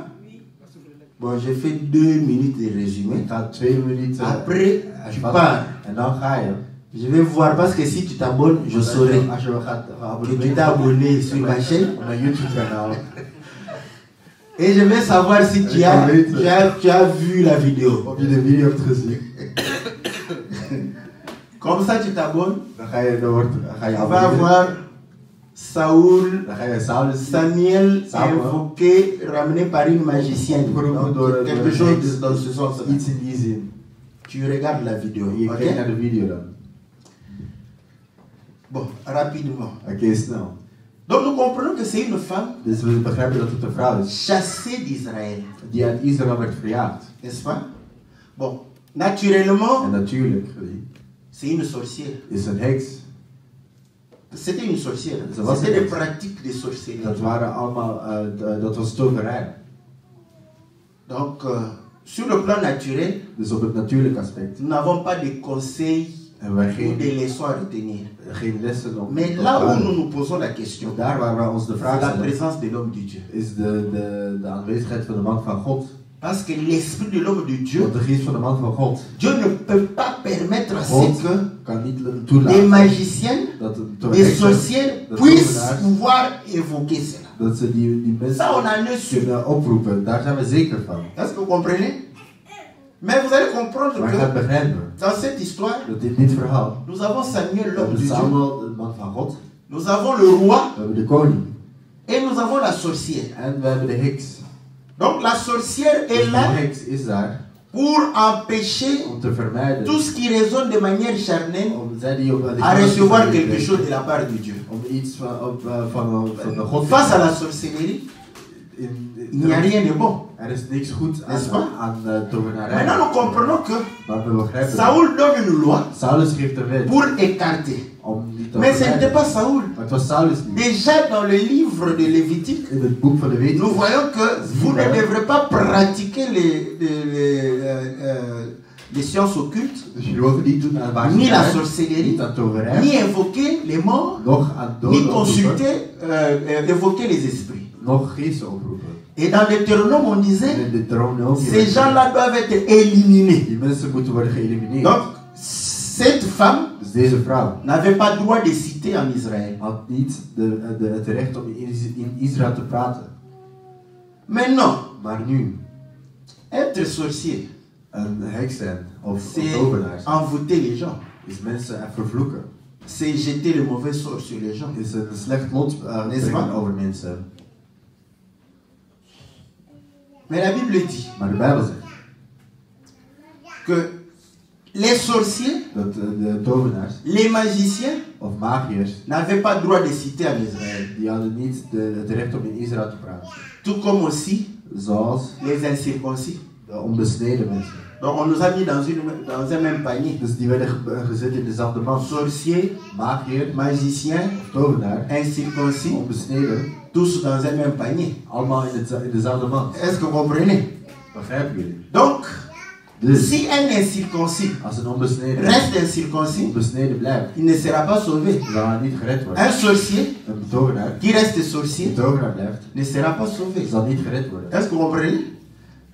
Bon, j'ai fait 2 minutes de résumé. Ik ga 2 minuten Après, tu vatten. pars. En dan ga je. Je vais voir parce que si tu t'abonnes, je saurai Als je gaat que tu t'es abonné sur ma chaîne. op mijn YouTube kanaal. Et je vais savoir si tu as vu la vidéo. Of je de video hebt gezien. Comme ça, tu t'abonnes. Dan ga je Tu vas abonneren. voir Saoul, Dan ga je Saulus Samuel Samuel. invoqué, ramené par une magicienne. Geroepen Donc, door quelque een chose heks. dans ce sens-là. Iets in die zin. Tu regardes la vidéo. Je kijkt naar Ok? de video dan. Bon, rapidement. Oké, snel. Donc nous comprenons que c'est une femme Dus we begrijpen dat het een vrouw is chassée d'Israël. die uit Israël werd verjaagd. N'est-ce pas? Bon, naturellement, En natuurlijk c'est une sorcière. is een heks. C'était une sorcière. Ça va, C'était c'est des vrai. pratiques de sorcellerie. Dat waren allemaal, dat was toverij. Donc, sur le plan naturel, Dus op het natuurlijke aspect nous n'avons pas de conseils hebben wij ou de geen, leçons à retenir. geen lessen op. Mais op là où houden. nous nous posons la question, Daar waar wij ons de c'est vraag la stellen, présence de l'homme de Dieu. is de aanwezigheid van de man van God. Parce que l'esprit de l'homme de Dieu, Want de geest van de man van God, Dieu ne peut pas permettre à God ce que kan niet des toelaten magiciens, dat de des heksen, sorcières de puissent tovenaars, pouvoir évoquer cela. dat ze die Ça, on mensen en est sûr. kunnen oproepen. Daar zijn we zeker van. Est-ce que vous comprenez? Mais vous allez comprendre Maar je gaat que begrijpen dans cette histoire, dat in dit verhaal, nous avons Samuel, we l'homme hebben de Dieu, Samuel, de man van God, nous avons le roi we hebben de koning et nous avons la sorcière. en we hebben de heks. Donc la sorcière Dus est de là heks is daar pour empêcher om te vermijden, tout ce qui résonne de manière charnelle om zij die op à recevoir quelque chose de la part de Dieu. om iets van de God Face à la sorcellerie, il n'y a rien de bon. Er is niks goed N'est-ce pas? aan tovenarij. Maintenant, nous comprenons que Maar we begrijpen Saoul donne une loi Saulus geeft een wet pour écarter. om die te Mais ce n'était vermijden. pas Saoul. Maar het was Saulus niet. Déjà dans le livre de Lévitique, In het boek van de wet nous voyons que vous ne devrez pas pratiquer les sciences occultes, dus jullie mogen niet doen aan ni la waarschuwing, sorcellerie, niet aan toverij, ni invoquer les morts, nog aan ni doden oproepen, consulter, évoquer les esprits. nog geesten oproepen. Et dans Deutéronome, on En disait, in de Deuteronomium, ces gens-là doivent être éliminés. die mensen moeten worden geëlimineerd. Donc, cette femme Dus deze vrouw n'avait pas droit de citer en Israël. had niet het recht om in Israël te praten. Maintenant, Maar nu, être sorcier, een heks zijn of c'est tovenaars, envoûter les gens. is mensen vervloeken. C'est jeter le mauvais sort sur les gens. Is een slecht lot N'est-ce brengen pas? over mensen. Mais la Bible dit Maar de Bijbel zegt que les sorciers, dat de tovenaars les magiciens of magiërs, n'avaient pas droit de citer en Israël. die hadden niet het recht om in Israël te praten. Tout comme aussi Zoals les incirconcis. de onbesneden mensen. Donc on nous a mis dans un même panier. Dus die werden gezet in dezelfde mand. Sorciers, Magiër magiciens, of tovenaar, incirconcis, onbesneden, tous dans un même panier. allemaal in dezelfde mand. Est-ce que vous comprenez? Begrijpen jullie? Donc, Dus, Si un incirconcis als een onbesneden reste incirconcis, onbesneden blijft, il ne sera pas sauvé. dan zal hij niet gered worden. Un sorcier Een betovenaar qui reste die sorcier tovenaar blijft, ne sera pas sauvé. zal niet gered worden. Est-ce que vous comprenez?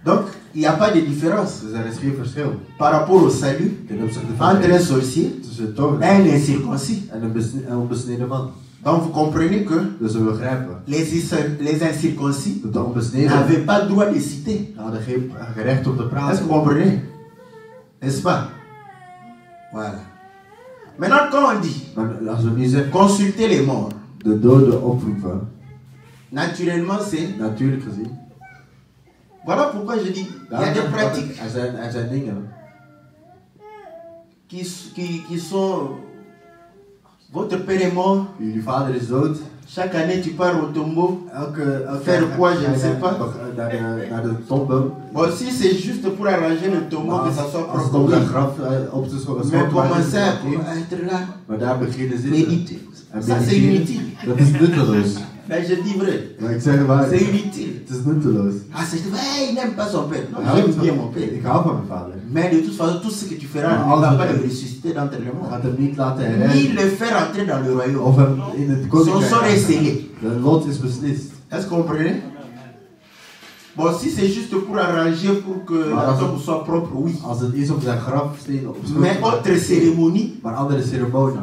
Donc, il n'y a pas de différence Dus er is geen verschil par rapport au salut ten opzichte van entre un sorcier tussen een et tovenaar un incirconcis. en een onbesneden man. Donc, vous comprenez que Dus we begrijpen les incirconcis dat de onbesneden n'avaient pas le droit de citer. hadden geen recht om te Est-ce que praten. vous comprenez? N'est-ce pas? Voilà. Maintenant, quand on dit Maar als we nu zeggen, consulter les morts, de doden oproepen, naturellement, c'est. natuurlijk gezien, Voilà pourquoi je dis il y a des pratiques er zijn dingen qui sont. Votre père est mort, jullie vader is dood. chaque année tu pars au tombeau. Elke Faire quoi, je ne sais pas. Naar de tombe. Bon, si c'est juste pour arranger le tombeau, que ça soit Als het propre, om een oui. graf op te schoon. Mais commencer à être là, Maar daar beginnen zitten. méditer, En ça c'est mediteren, inutile. dat is nutteloos. Ben, je dis vrai, Maar ik zeg waar, c'est het inutile. is nutteloos. Ah, c'est vrai, il n'aime pas son père. Non, Ik hou j'aime van- bien mon père. Ik hou van mijn vader. Mais de toute façon, tout ce que tu feras Maar ne alles va wat pas je- le ressusciter d'entre les Je morts. gaat hem niet laten Ni herrijden. le faire entrer dans le royaume. Of hem in het Son sort est koninkrijk. scellé. De lot is beslist. Est-ce que vous comprenez? Bon, si c'est juste pour arranger pour que Maar la als tombe het- soit propre, oui. Als het is om zijn grafsteen op schoon Mais te maken. autre cérémonie, Maar andere ceremonie,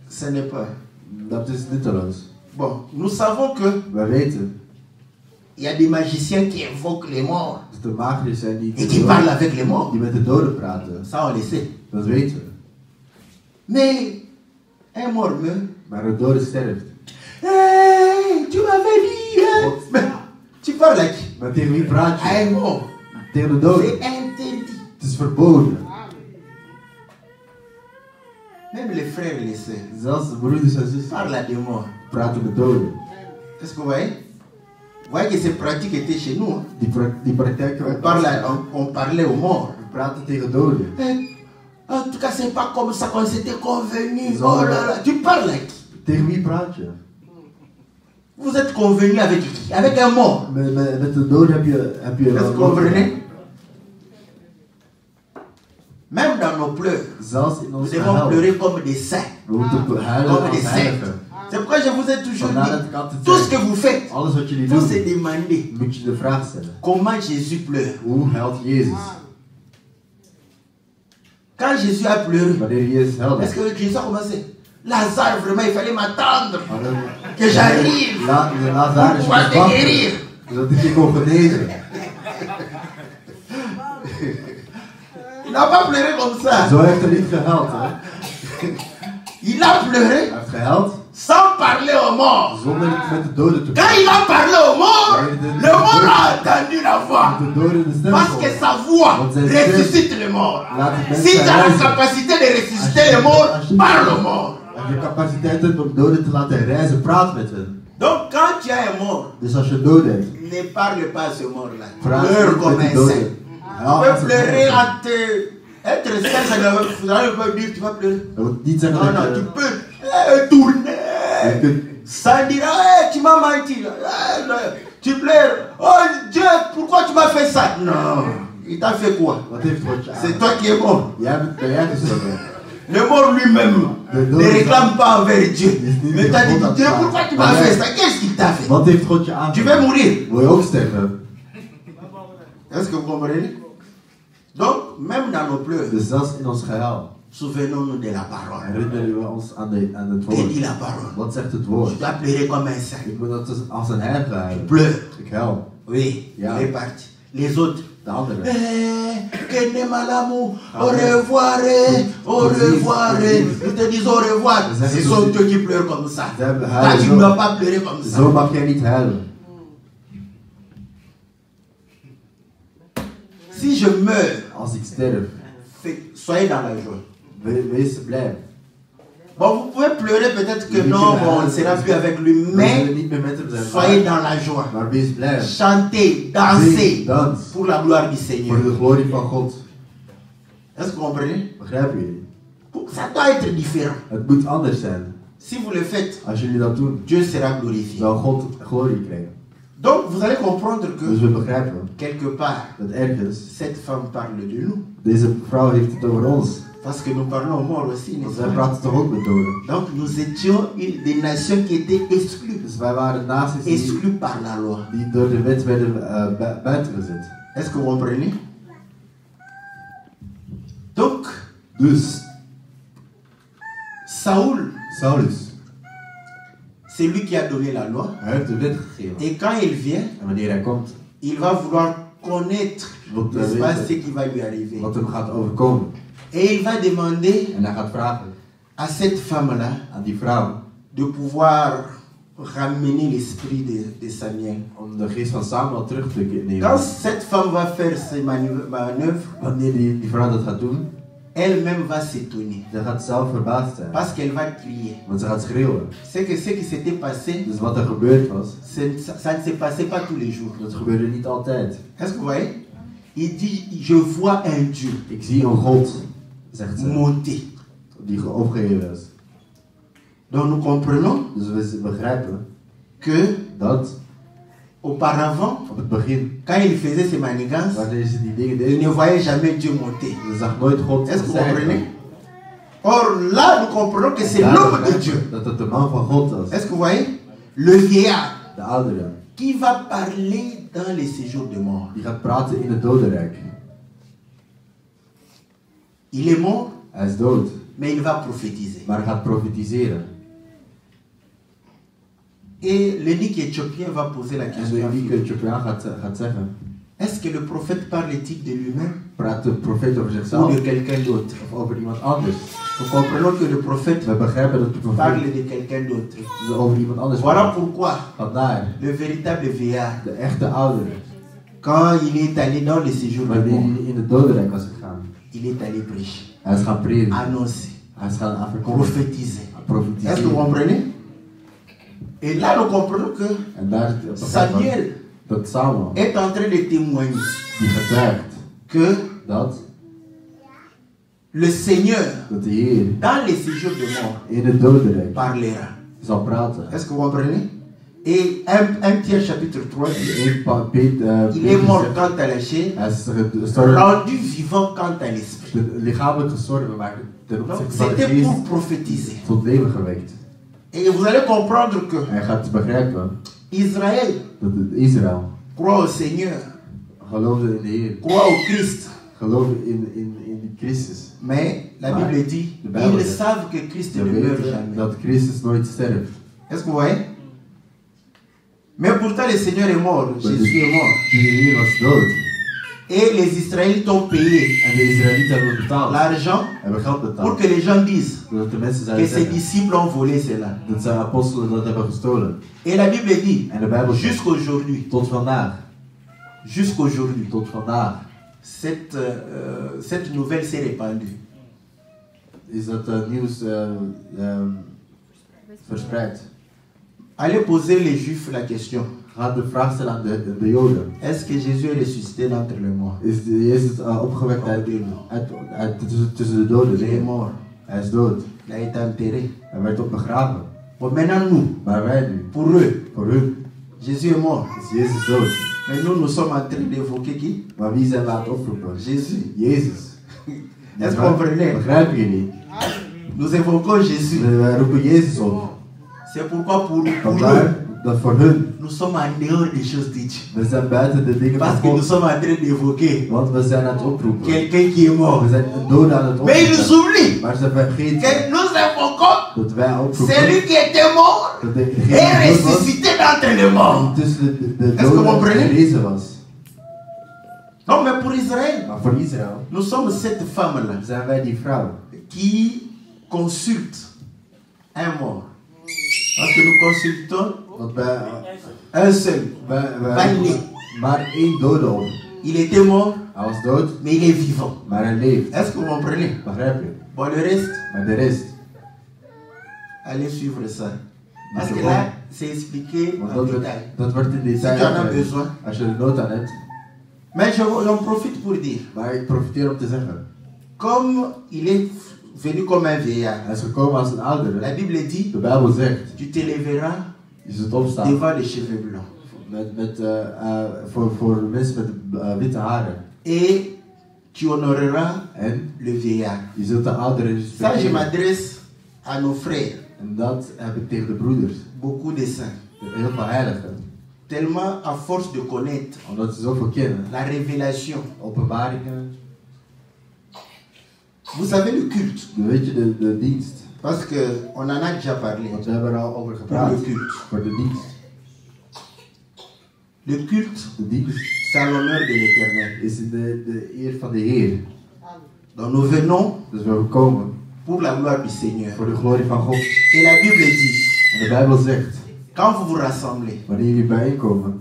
ce n'est pas. dat is nutteloos. Bon, nous savons que We weten il y a des magiciens qui invoquent les morts dat er magiërs zijn die, et qui parlent avec les morts. die met de doden praten. Ça, on le sait. Dat weten we. Mais un mort meurt. Maar een dode sterft. Hey, tu m'avais dit. Hein? Mais tu parles à qui? Maar tegen wie praat À je? un mort. Tegen de doden. C'est interdit. Het is verboden. Même les frères et les sœurs Zelfs de broeders en zussen parlent à des morts. praten met doden. Est-ce que vous voyez? Vous voyez que ces pratiques étaient chez nous. Hein? Die praktijken, On parlait aux morts. we praten tegen doden. En tout cas, c'est pas comme ça qu'on s'était convenu. Non. Oh là là, tu parles à qui? Tegen wie praat je? Vous êtes convenu avec qui? Avec un mort. Met de doden heb je... Est-ce que vous comprenez? Même dans nos pleurs, Zelfs in nous ons devons gehuil. pleurer comme des saints. We moeten huilen Comme als des saints. heiligen. C'est pourquoi je vous ai toujours Vandaar dat dit, ik altijd tout ce zeg, que vous faites, alles wat jullie il faut doen, se demander moet je de vraag stellen. comment Jésus pleure. Hoe huilt Jezus? Quand Jésus a pleuré, Wanneer Jezus huilde. est-ce que Jésus a commencé? Lazare, vraiment, il fallait m'attendre. Maar dan- Que j'arrive. Lazarus Pour moest te wachten, guérir. zodat ik je kon genezen. Il n'a pas pleuré comme ça. Zo heeft hij niet gehuild. Hè? Il a pleuré Hij heeft gehuild sans parler aux morts. zonder met de doden te Quand il a parlé aux morts, le mort a entendu la voix. Met de doden de stem Parce que horen. sa voix Want zijn stem ressuscite les morts. laat de Si mensen tu as la reizen. capacité de ressusciter les morts, parle aux morts. Als je capaciteit hebt om doden te laten reizen, praat met hen. Donc quand tu as un mort, Dus als je een dood hebt, ne parle pas à ce mort-là. praat Pleure niet comme met un die doden. saint. Ja, Tu als peux het pleurer dood à te... Être saint, ça ne veut pas dire que tu vas pleurer. Dat wil niet zeggen Non, dat non, tu je... peux tourner. Je kunt Sans dire, hey, tu m'as menti. Tu pleures. Oh Dieu, pourquoi tu m'as fait ça? Non. Il t'a fait quoi? Wat heeft God je C'est toi qui es mort. Ben jij gestorven? Le mort lui-même ne réclame pas envers Dieu. Mais t'as dit, Dieu, pourquoi tu m'as fait ça? Qu'est-ce qu'il t'a fait? Wat heeft God je Tu veux mourir. Wil je ook sterven? Est-ce que vous comprenez? Donc, même dans nos pleurs, Dus zelfs in ons gehuil souvenons-nous de la parole. herinneren we ons aan het Que dit woord. la parole? Wat zegt het Je woord? dois pleurer comme un saint. Ik moet dat als een heilige huilen. Pleure. Ik huil. Oui, Ja. il est parti. Les autres. De anderen. Que ne malamu, au revoir, au revoir. Nous te disons au revoir. Ce sont eux qui pleurent comme ça. Ze hebben Toi, huilen tu ne zo. dois pas pleurer comme ça. Zo mag jij niet huilen. Si je meurs, Als ik sterf, soyez dans la joie. wees blij. Bon, vous pouvez pleurer peut-être que Oui, non, je bon, on ne vais- sera plus avec lui, We zullen mais niet meer met hem zijn. soyez dans la joie. Maar wees blij. Chantez, dansez Zing, dans. pour la gloire du Voor Seigneur. de glorie van God. Est-ce que vous comprenez? Begrijpen jullie? Ça doit être différent. Het moet anders zijn. Si vous le faites, Als jullie dat doen, Dieu sera glorifié. zal God glorie krijgen. Donc vous allez comprendre Dus que we begrijpen quelque part, dat ergens cette femme parle de nous. deze vrouw heeft het over ons. Parce que nous parlons aux morts aussi, Want n'est-ce wij pas? praten toch ook met doden. Donc nous étions des nations qui étaient exclues. Dus wij waren naties Exclues par la loi. die door de wet werden buiten gezet. Est-ce que vous comprenez? Donc, Dus Saoul, Saulus, c'est lui qui a donné la loi. hij heeft de wet gegeven. Et quand il vient, En wanneer hij komt, il va vouloir connaître, Wat, n'est-ce pas, weet ce qui va lui arriver. wat hem gaat overkomen. Et il va demander En hij gaat vragen à cette femme-là aan die vrouw de pouvoir ramener l'esprit de Samuel. om de geest van Samuel terug te nemen. Quand cette femme va faire ses manœuvres, Wanneer die vrouw dat gaat doen, elle-même va s'étonner. dan gaat ze zelf verbaasd zijn. Parce qu'elle va crier. Want ze gaat schreeuwen. C'est que ce qui s'était passé, Dus wat er gebeurd was, ça ne se passait pas tous les jours. dat gebeurde niet altijd. Est-ce que vous voyez? Il dit, je vois un Dieu Ik zie een God, zegt ze, monter. die opgeheven is. Donc nous comprenons Dus we begrijpen que dat auparavant, op het begin, quand il faisait ses manigances, wanneer ze die dingen il deden, ne voyait jamais Dieu monter. ze zag nooit God Est-ce que vous stijgen. comprenez? Or là, nous comprenons que c'est Daar l'homme de begrijpen Dieu. we dat het de man van God was. Est-ce que vous voyez? Le vieillard De oudere. qui va parler dans les séjours de mort. Die gaat praten in het dodenrijk. Il est mort, Hij is dood, mais il va prophétiser. maar hij gaat profetiseren. Et l'énigme éthiopien va poser la En de question. unieke Ethiopiaan gaat zeggen, Est-ce que le prophète parle éthique de lui-même praat de profeet over ou zichzelf de quelqu'un d'autre? of over iemand anders? Nous comprenons que le prophète We begrijpen dat de parle profeet de quelqu'un d'autre. over iemand anders Voilà praat. pourquoi Vandaar, le véritable vieillard, de echte oudere, quand il est allé dans les séjours de wanneer mort, hij in het dodenrijk was gegaan, il est allé prêcher, hij is gaan prediken, annoncer, hij is gaan verkondigen, prophétiser. Est-ce que vous profetiseren. comprenez? Et là, nous comprenons que En daar is het Samuel dat Samuel, est en train de témoigner die getuigt que dat le Seigneur, de Heer dans les séjours de mort, in het dodenrijk parlera. zal praten. Est-ce que vous comprenez? Et 1 Pierre chapitre 3 dit, il est mort quant à la chair, hij is gestorven, rendu vivant quant à l'esprit. lichamelijk gestorven, maar ten Donc opzichte van de c'était pour geest prophétiser. tot leven gewekt. Et vous allez comprendre que Hij gaat begrijpen Israël dat Israël croit au Seigneur, geloofde in de Heer, croit au Christ. geloofde in Christus. Mais la Maar Bible dit, de Bijbel ils zegt, savent que Christ Ze ne meurt weten jamais. dat Christus nooit sterft. Est-ce que vous voyez? Mais pourtant le Seigneur est mort, Jésus est mort. De Heer was dood. Et les Israélites ont payé En de Israëlieten hebben betaald. l'argent Hebben geld pour betaald. que les gens disent Zodat de mensen que zouden ses zeggen disciples ont volé cela. dat zijn apostelen dat hebben gestolen. Et la Bible dit, En de Bijbel zegt, jusqu'aujourd'hui, tot vandaag. jusqu'aujourd'hui, Tot vandaag. cette nouvelle s'est répandue. Is dat nieuws verspreid. Allez poser les Juifs la question. Ga de vraag stellen aan de Joden. Est-ce que Jésus est ressuscité d'entre les morts? Is Jezus opgewekt tussen de doden? Il est Nee, mort. hij is dood. Il a été enterré. Hij werd ook begraven. Bon, maintenant nous, Maar wij nu, pour eux, voor hun, Jésus est mort. is Jezus dood. Mais nous, nous sommes en train d'évoquer qui? Maar wie zijn we aan het oproepen? Jésus. Jezus. Est-ce que vous comprenez? Begrijpen jullie? Nous évoquons Jésus. We roepen Jezus op. C'est pourquoi pour eux, Vandaar dat voor hun, nous sommes en dehors des choses de Dieu. we zijn buiten de dingen Parce van que nous God. sommes en train d'évoquer Want we zijn aan het oproepen. quelqu'un qui est mort. We zijn een dode aan het Mais ils oproepen. oublient Maar ze vergeten que nous évoquons dat wij oproepen. celui qui était mort Dat et degene die dood was, ressuscité d'entre les morts. tussen de Est-ce que vous doden comprenez? en deze was. Non, mais pour Israël, Maar voor Israël nous sommes cette femme-là zijn wij die vrouw. qui consulte un mort. Parce que nous consultons Want wij un seul. hebben maar één dode op. Il était mort, Hij was dood, mais il est vivant. maar hij leeft. Est-ce que vous comprenez? Begrijp je? Bon, le reste, Maar de rest, allez suivre ça. Parce que là, c'est expliqué want en détail. dat wordt in Si tu en as detail besoin. als je er nood aan hebt. Mais j'en profite pour dire, Maar ik profiteer om te zeggen. comme il est venu comme un vieillard, Hij is gekomen als een oudere. la Bible dit, De Bijbel zegt, tu te lèveras je zult opstaan devant les cheveux blancs. Voor mensen met witte haren. Et tu honoreras En le vieillard. je zult de ouderen Ça, je respecteren. m'adresse à nos frères. En dat heb ik tegen de broeders. Beaucoup de saints. Heel veel heiligen. Tellement à force de connaître Omdat ze zoveel kennen. la révélation. Openbaringen. Vous savez le culte. Weet je de dienst. Parce qu'on en a déjà parlé. Want we hebben er al over Pour gepraat. le culte. Voor de dienst. Le culte, De dienst c'est à l'honneur de l'Éternel. is in de eer van de Heer. Donc nous venons Dus we komen pour la gloire du Seigneur. voor de glorie van God. Et la Bible dit, En de Bijbel zegt, quand vous vous rassemblez, wanneer jullie bijeenkomen,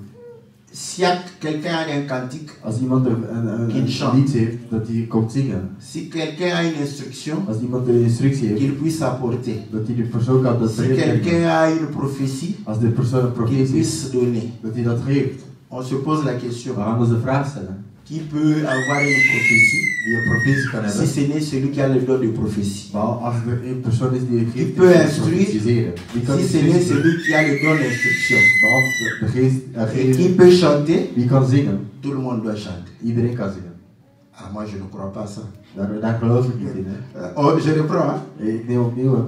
s'il y a quelqu'un a un cantique, als iemand een lied heeft, dat hij komt zingen. si quelqu'un a une instruction, Als iemand een instructie heeft, qu'il puisse apporter. dat hij de persoon kan dat Si quelqu'un a une prophétie, Als de persoon een qu'il profetie heeft, puisse donner. dat hij dat geeft. On se pose la question, We gaan ons de vraag stellen. qui peut avoir une prophétie Die een profetie kan si hebben. ce n'est celui qui a le don de prophétie? Maar als er een persoon is die het geeft, peut die instruire, profetiseren. Wie kan Si ce n'est instructie? celui qui a le don d'instruction. Behalve de geest, Et qui peut chanter, wie kan zingen? tout le monde doit chanter. Iedereen kan zingen. Ah, moi je ne crois pas ça. Daar geloof ik niet in. Hè. Oh, je reprends. Hein? Ik neem opnieuw. Hè.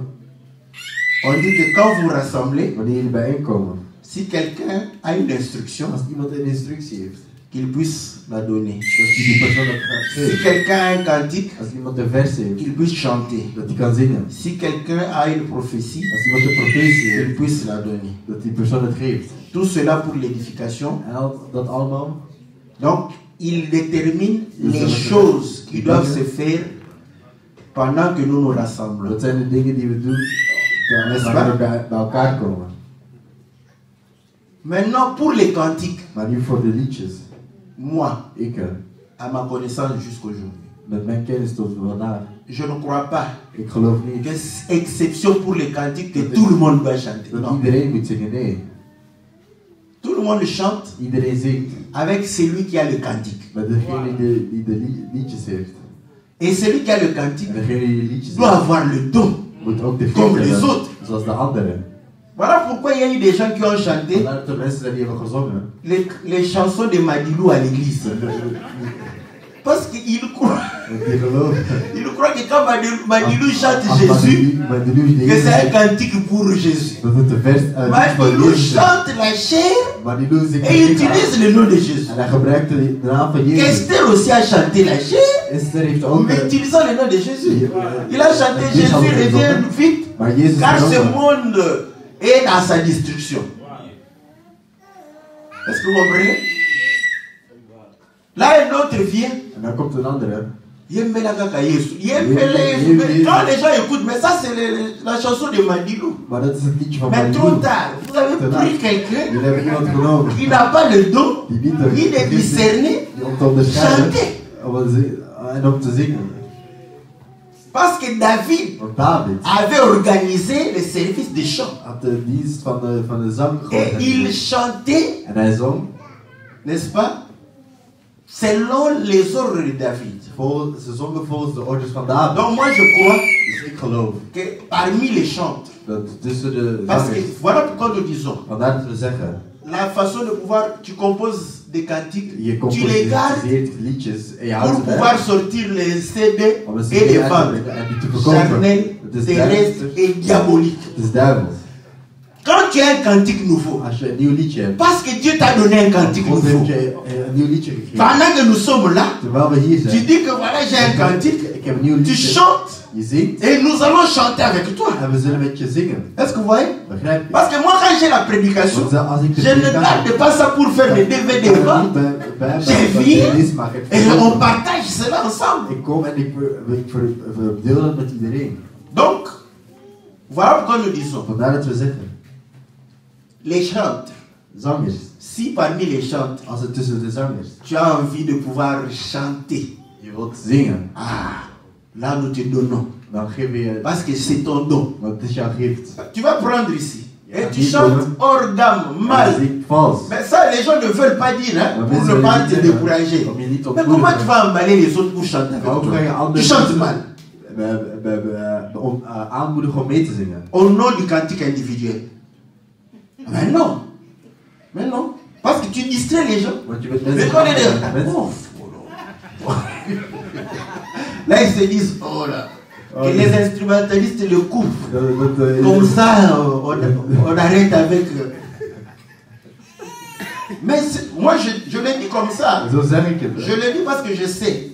On dit que quand vous rassemblez, Wanneer jullie bijeenkomen, si quelqu'un a une instruction, als iemand een instructie heeft, qu'il puisse la donner. dat die persoon dat gaat Si geven. quelqu'un a un cantique, Als iemand een vers heeft, qu'il puisse chanter. dat hij kan zingen. Si quelqu'un a une prophétie, Als iemand een profetie qu'il heeft, puisse la donner. dat die persoon het geeft. Tout cela pour l'édification. En dat allemaal. Donc, il détermine les choses qui doivent se faire pendant que nous nous rassemblons. Dat zijn de dingen die we doen wanneer we bij elkaar komen. Maintenant, pour les cantiques, Maar nu voor de liedjes. moi, Ik, à ma connaissance jusqu'aujourd'hui, met mijn kennis tot vandaag, je ne crois pas ik geloof niet que c'est exception pour les cantiques que tout le monde doit chanter. dat Non. iedereen moet zingen. Nee, Tout le monde chante iedereen zingt avec celui qui a le cantique. met degene die de liedjes heeft. Et celui qui a le cantique En degene die de liedjes doit heeft, avoir le don. moet ook de Comme geest les hebben, autres. zoals de anderen. Voilà pourquoi il y a eu des gens qui ont chanté Vandaar dat er mensen zijn die hebben gezongen. les chansons de Madilou à l'église. Parce qu'ils croient, Want die geloven. ils croient que quand Madilou chante Jésus, que c'est un cantique pour Jésus. Dat het een vers lied van Madilou Jezus is. chante la chair Maar die doen zich et il utilise le nom de Jésus. en hij gebruikt de naam van Jezus. Esther aussi a chanté la chair, Esther heeft ook mais utilisant le nom de Jésus. Il a chanté Jésus Jésus revient vite, maar Jezus car ce gezongen. monde est dans sa destruction. Est-ce que vous comprenez? Là, un autre vient. En dan komt een andere. Yembela kaka Yesu. Yembela Yesu. Mais quand les gens écoutent, mais ça c'est la chanson de Madilou. Maar dat is het liedje van Mais trop Madilou. tard, vous avez pris quelqu'un Jullie hebben iemand genomen qui n'a pas le don, die niet ni de discerner, om te onderscheiden chanter. en om te zingen. Parce que David Want David avait organisé le service de chant. had de dienst van de zang Et il georganiseerd. chantait, En hij zong n'est-ce pas, selon les ordres de David. ze zongen volgens de orders van David. Donc moi je crois Dus ik geloof que parmi les chantres, dat tussen de parce que zangers, voilà pourquoi nous disons, vandaar dat we zeggen, la façon de pouvoir, tu composes des cantiques, je tu les gardes composiseert liedjes en je houdt pour ze pouvoir bij sortir les CD om een et les CD uit te vendre. brengen en die te verkopen. Charnel, Het is terrestre duister, et diabolique. het is duivels. Quand tu as un cantique nouveau, Als je een nieuw liedje hebt, parce que Dieu t'a donné un cantique God nouveau, heeft je een nieuw liedje gegeven. pendant que nous sommes là, Terwijl we hier tu zijn, dis que voilà, j'ai un cantique, ik heb een nieuw tu liedje, chantes je zingt et nous allons chanter avec toi. en we zullen met je zingen. Est-ce que vous voyez? Begrijp je? Parce que moi, quand j'ai la prédication, Want als ik de je ne predicatie- garde pas ça pour faire des DVD Ik ventes. niet bij J'ai vu release maken. Ik et verkoop on het. partage cela ensemble. Ik kom en ik verdeel het met iedereen. Donc, voilà pourquoi nous disons, Vandaar dat we zeggen, les chantres, zangers, si parmi les chantres, als het tussen de zangers, tu as envie de pouvoir chanter, je wilt zingen, ah, là nous te donnons. dan geef je, Parce que c'est ton don. want het is jouw gift. Tu vas prendre ici. Et Ja, tu niet chantes hoor. hors gamme, Je mal. zingt vals. Mais ça, les gens ne veulent pas dire, hein, Maar pour mensen ne willen pas niet te zeggen, décourager. om je niet te Mais comment tu ontmoedigen. vas emballer les autres pour chanter avec Waarom toi? ga je Tu anderen chantes mal. aanmoedigen om mee te zingen? Au nom du cantique individuel. Mais non. Mais non. Parce tu distrais les gens. Want je bent Mais mensen quand on est afleiden. là, Mensen- là, ils se disent, oh là, que les instrumentalistes le coupent. dat, Comme ça, on arrête avec. Mais moi, je le dis comme ça. Zo zeg ik het. Je le dis parce que je sais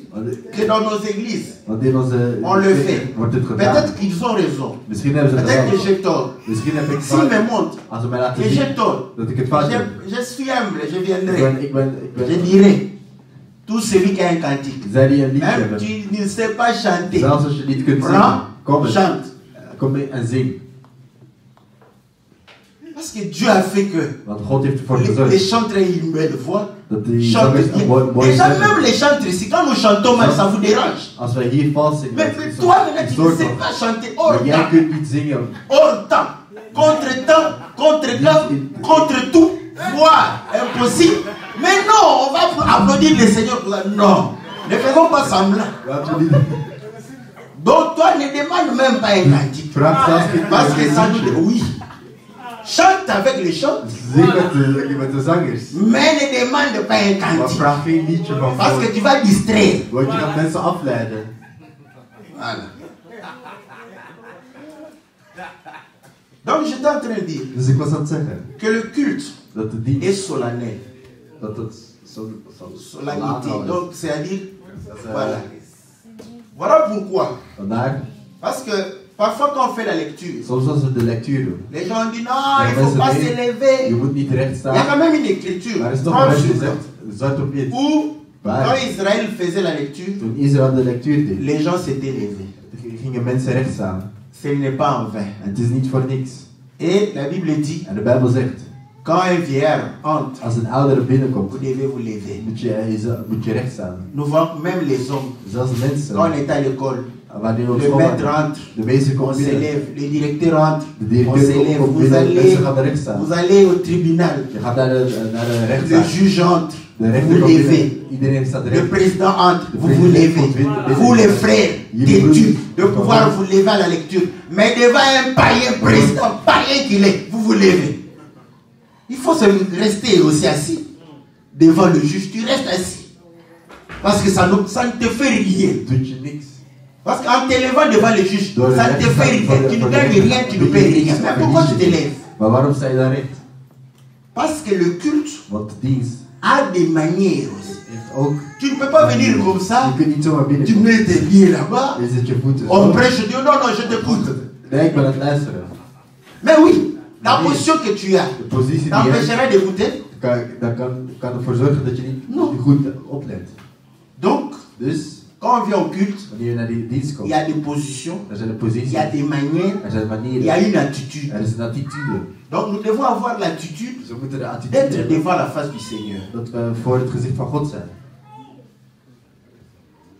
que dans nos églises, Want in onze on le fait. wordt het gedaan. Peut-être qu'ils ont raison. Misschien hebben ze het Peut-être que wel. j'ai tort. Misschien heb ik S'ils me fout. montrent Als ze mij laten que j'ai zien tort, dat ik het fout heb. je suis humble, je Ik viendrai. ben, Je dirai, tout celui qui a un cantique, zij die een liedje même hebben. tu ne sais pas chanter, Zelfs als je niet kunt zingen. prends, Kom eens. chante. Kom mee en zing. Parce que Dieu a fait que Want God heeft ervoor les gezorgd chantres aient une belle voix. dat die Chantent zangers bien. een mooie Déjà, stem même hebben. les chantres ici, quand nous chantons mal, ça vous dérange. Als wij hier vals zingen, Mais dan is toi, het maintenant, een tu ne soort sais van- pas chanter hors Maar jij temps. kunt niet zingen. Hors temps. Contre tout. Voix. Impossible. Mais non, on va applaudir le Seigneur. Non. Ne faisons pas semblant. Laten we niet. Donc toi, ne demande même pas un cantique. Vraag zelfs niet Parce que ça nous liedje. dit oui. Chante avec les chants, Zing met de zangers. mais ne demande pas un Maar cantique. vraag geen liedje van Parce voor. que tu vas distraire. Want je gaat mensen afleiden. Voilà. Donc j'étais en train de dire Dus ik was aan het zeggen que le culte dat de est dienst, solennel. dat het Solennité. is. Donc c'est-à-dire, Dat is, voilà. Voilà pourquoi. Vandaar, Parce que parfois quand on fait la lecture, soms als we de lectuur doen, les gens disent non, il ne faut mensen pas denken, je s'élever. moet niet recht Il y a quand staan. même une écriture, Maar er is toch franche een sur gezegd, blanc, zwart op wit. où Waar? quand Israël faisait la lecture, Toen Israël de lectuur deed, les gens s'étaient levés. gingen mensen recht staan. Ce n'est pas en vain. En het is niet voor niks. Et la Bible dit, En de Bijbel zegt, quand un vieillard entre, als een oudere binnenkomt, vous devez vous lever. moet je recht staan. Nous voyons même les hommes, Zelfs mensen, quand on est à l'école, wanneer op le school maître waren, entre, de meeste on komen binnen, s'élève, le directeur entre, de on directeur s'élève, komt vous binnen, allez, mensen gaan recht staan. vous allez au tribunal, Je gaat naar de le rechtszaak. juge entre, De vous rechter vous komt levez. binnen, iedereen staat Le recht. président entre, Le vous vous président levez. komt binnen. Vous les frères, Jullie têtus, de broeders, pouvoir vous lever à la lecture. Mais devant un païen président, païen qu'il est, vous vous levez. Il faut rester aussi assis devant le juge. Tu restes assis. Parce que ça ne te fait rien. Doet je niks. Parce qu'en te levant devant le juge, Door de ça ne te fait rechtszaak rien. Tu ne gagnes rien, tu ne payes rien. Mais pourquoi tu te lèves? Maar waarom sta je daar recht? Parce que le culte Want de dienst a des manières aussi. heeft ook. Tu ne peux pas venir comme ça, Je kunt niet zomaar tu binnenkomen. mets tes pieds là-bas, Je zet je voeten on zo. prêche, je dis non, non, je t'écoute. Nee, ik ben aan het luisteren. Mais oui, la position que tu as De positie die je hebt, t'empêchera d'écouter. kan ervoor zorgen dat je niet goed oplet. Donc, Dus, quand on vient au culte, wanneer je naar die dienst il komt, y a des positions, er zijn de il posities, y a des manières, er zijn il y a manieren, une attitude. er is een attitude. Donc, nous devons avoir l'attitude Dus we moeten de attitude d'être hebben devant la face du Seigneur. dat we voor het gezicht van God zijn.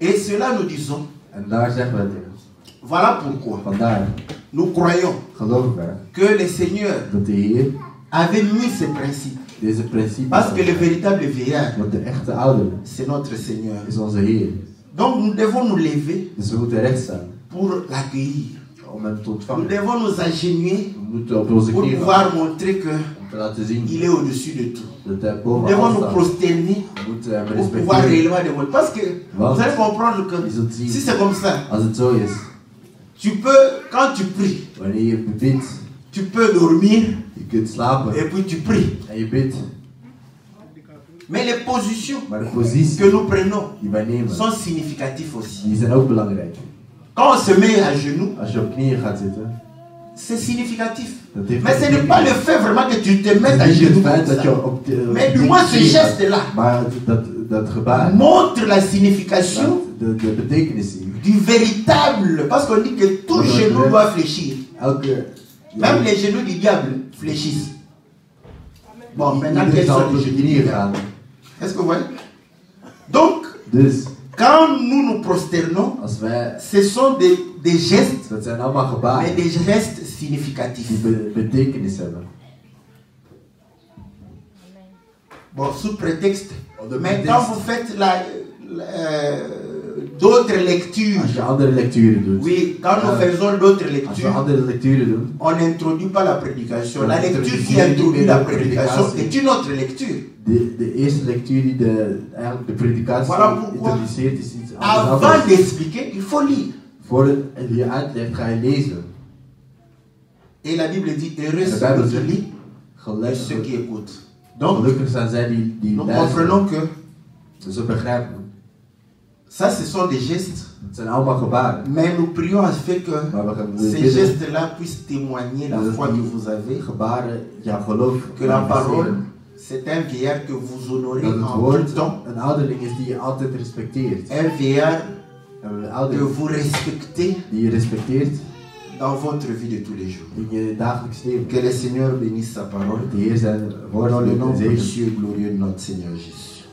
Et cela, nous disons, En daar zeggen we het in. voilà pourquoi Vandaar nous croyons geloven we que le Seigneur dat de Heer avait mis ces principes. deze principes, Parce que le véritable vieillard, want de echte ouder c'est notre Seigneur. is onze Heer. Donc, nous devons nous lever Dus we moeten recht staan pour l'accueillir. om hem te Nous ontvangen. devons nous agenouiller We moeten op onze pour knieën gaan pouvoir montrer qu'il om te laten zien est au-dessus de tout. dat hij Nous boven devons alles nous staat. prosterner We moeten hem pour pouvoir respecteren. réellement demander. Parce que Voilà. vous allez comprendre que Ils ont dit- si c'est comme ça, Als het zo is, tu peux, quand tu pries, wanneer je bidt, tu peux dormir je kunt slapen et puis tu pries. en je bidt. Mais les positions Maar de posities que nous prenons die wij nemen, sont significatives aussi. die zijn ook belangrijk. Quand on se met à genoux, Als je op knieën gaat zitten, c'est significatif. dat heeft Mais ce n'est pas le fait vraiment que tu te mettes à het is niet genoux. het feit Comme dat je ça. op de Mais du moins ce knieën gaat, geste-là maar dat gebaar, montre la signification de betekenis zien. du véritable. Parce qu'on dit que tout Ouais, genou ouais. doit fléchir. Elke, Même les genoux du diable fléchissent. Bon, maintenant, iedereen quels zal sont op les de genoux du knieën diable? gaan. Est-ce que vous voyez? Donc, Dus quand nous nous prosternons, als wij, ce sont des gestes, dat zijn allemaal mais gebaren des gestes significatifs. die betekenis hebben. Bon, sous prétexte. Onder Mais pretext. quand vous faites d'autres lectures. Als je andere lecturen doet. Oui, quand nous faisons d'autres Als we lectures, andere lecturen doen. on n'introduit pas la prédication. La lecture qui introduit la prédication est une autre lecture. De eerste lectuur die eigenlijk de predikatie introduceert is iets anders. Avant d'expliquer, il faut lire. Voordat je uitlegt ga je lezen. Et la Bible dit, heureux ceux qui lisent et ceux qui écoutent. Donc, gelukkig zijn zij die nous comprenons que dus we begrijpen. ça, ce sont des gestes. Het zijn allemaal gebaren. Mais nous prions afin que ces bidden gestes-là puissent témoigner la foi que vous avez. Gebaren, jouw geloof. Que la parole, c'est un vieillard que vous honorez Dat het en tout woord temps. een ouderling is die je altijd respecteert. Un vieillard Een que ouderling vous respectez die je respecteert dans votre vie de tous les jours. in je dagelijks leven. Que le Seigneur bénisse sa parole. De Heer zijn woord Dans le nom zegen. précieux et glorieux de notre Seigneur Jésus.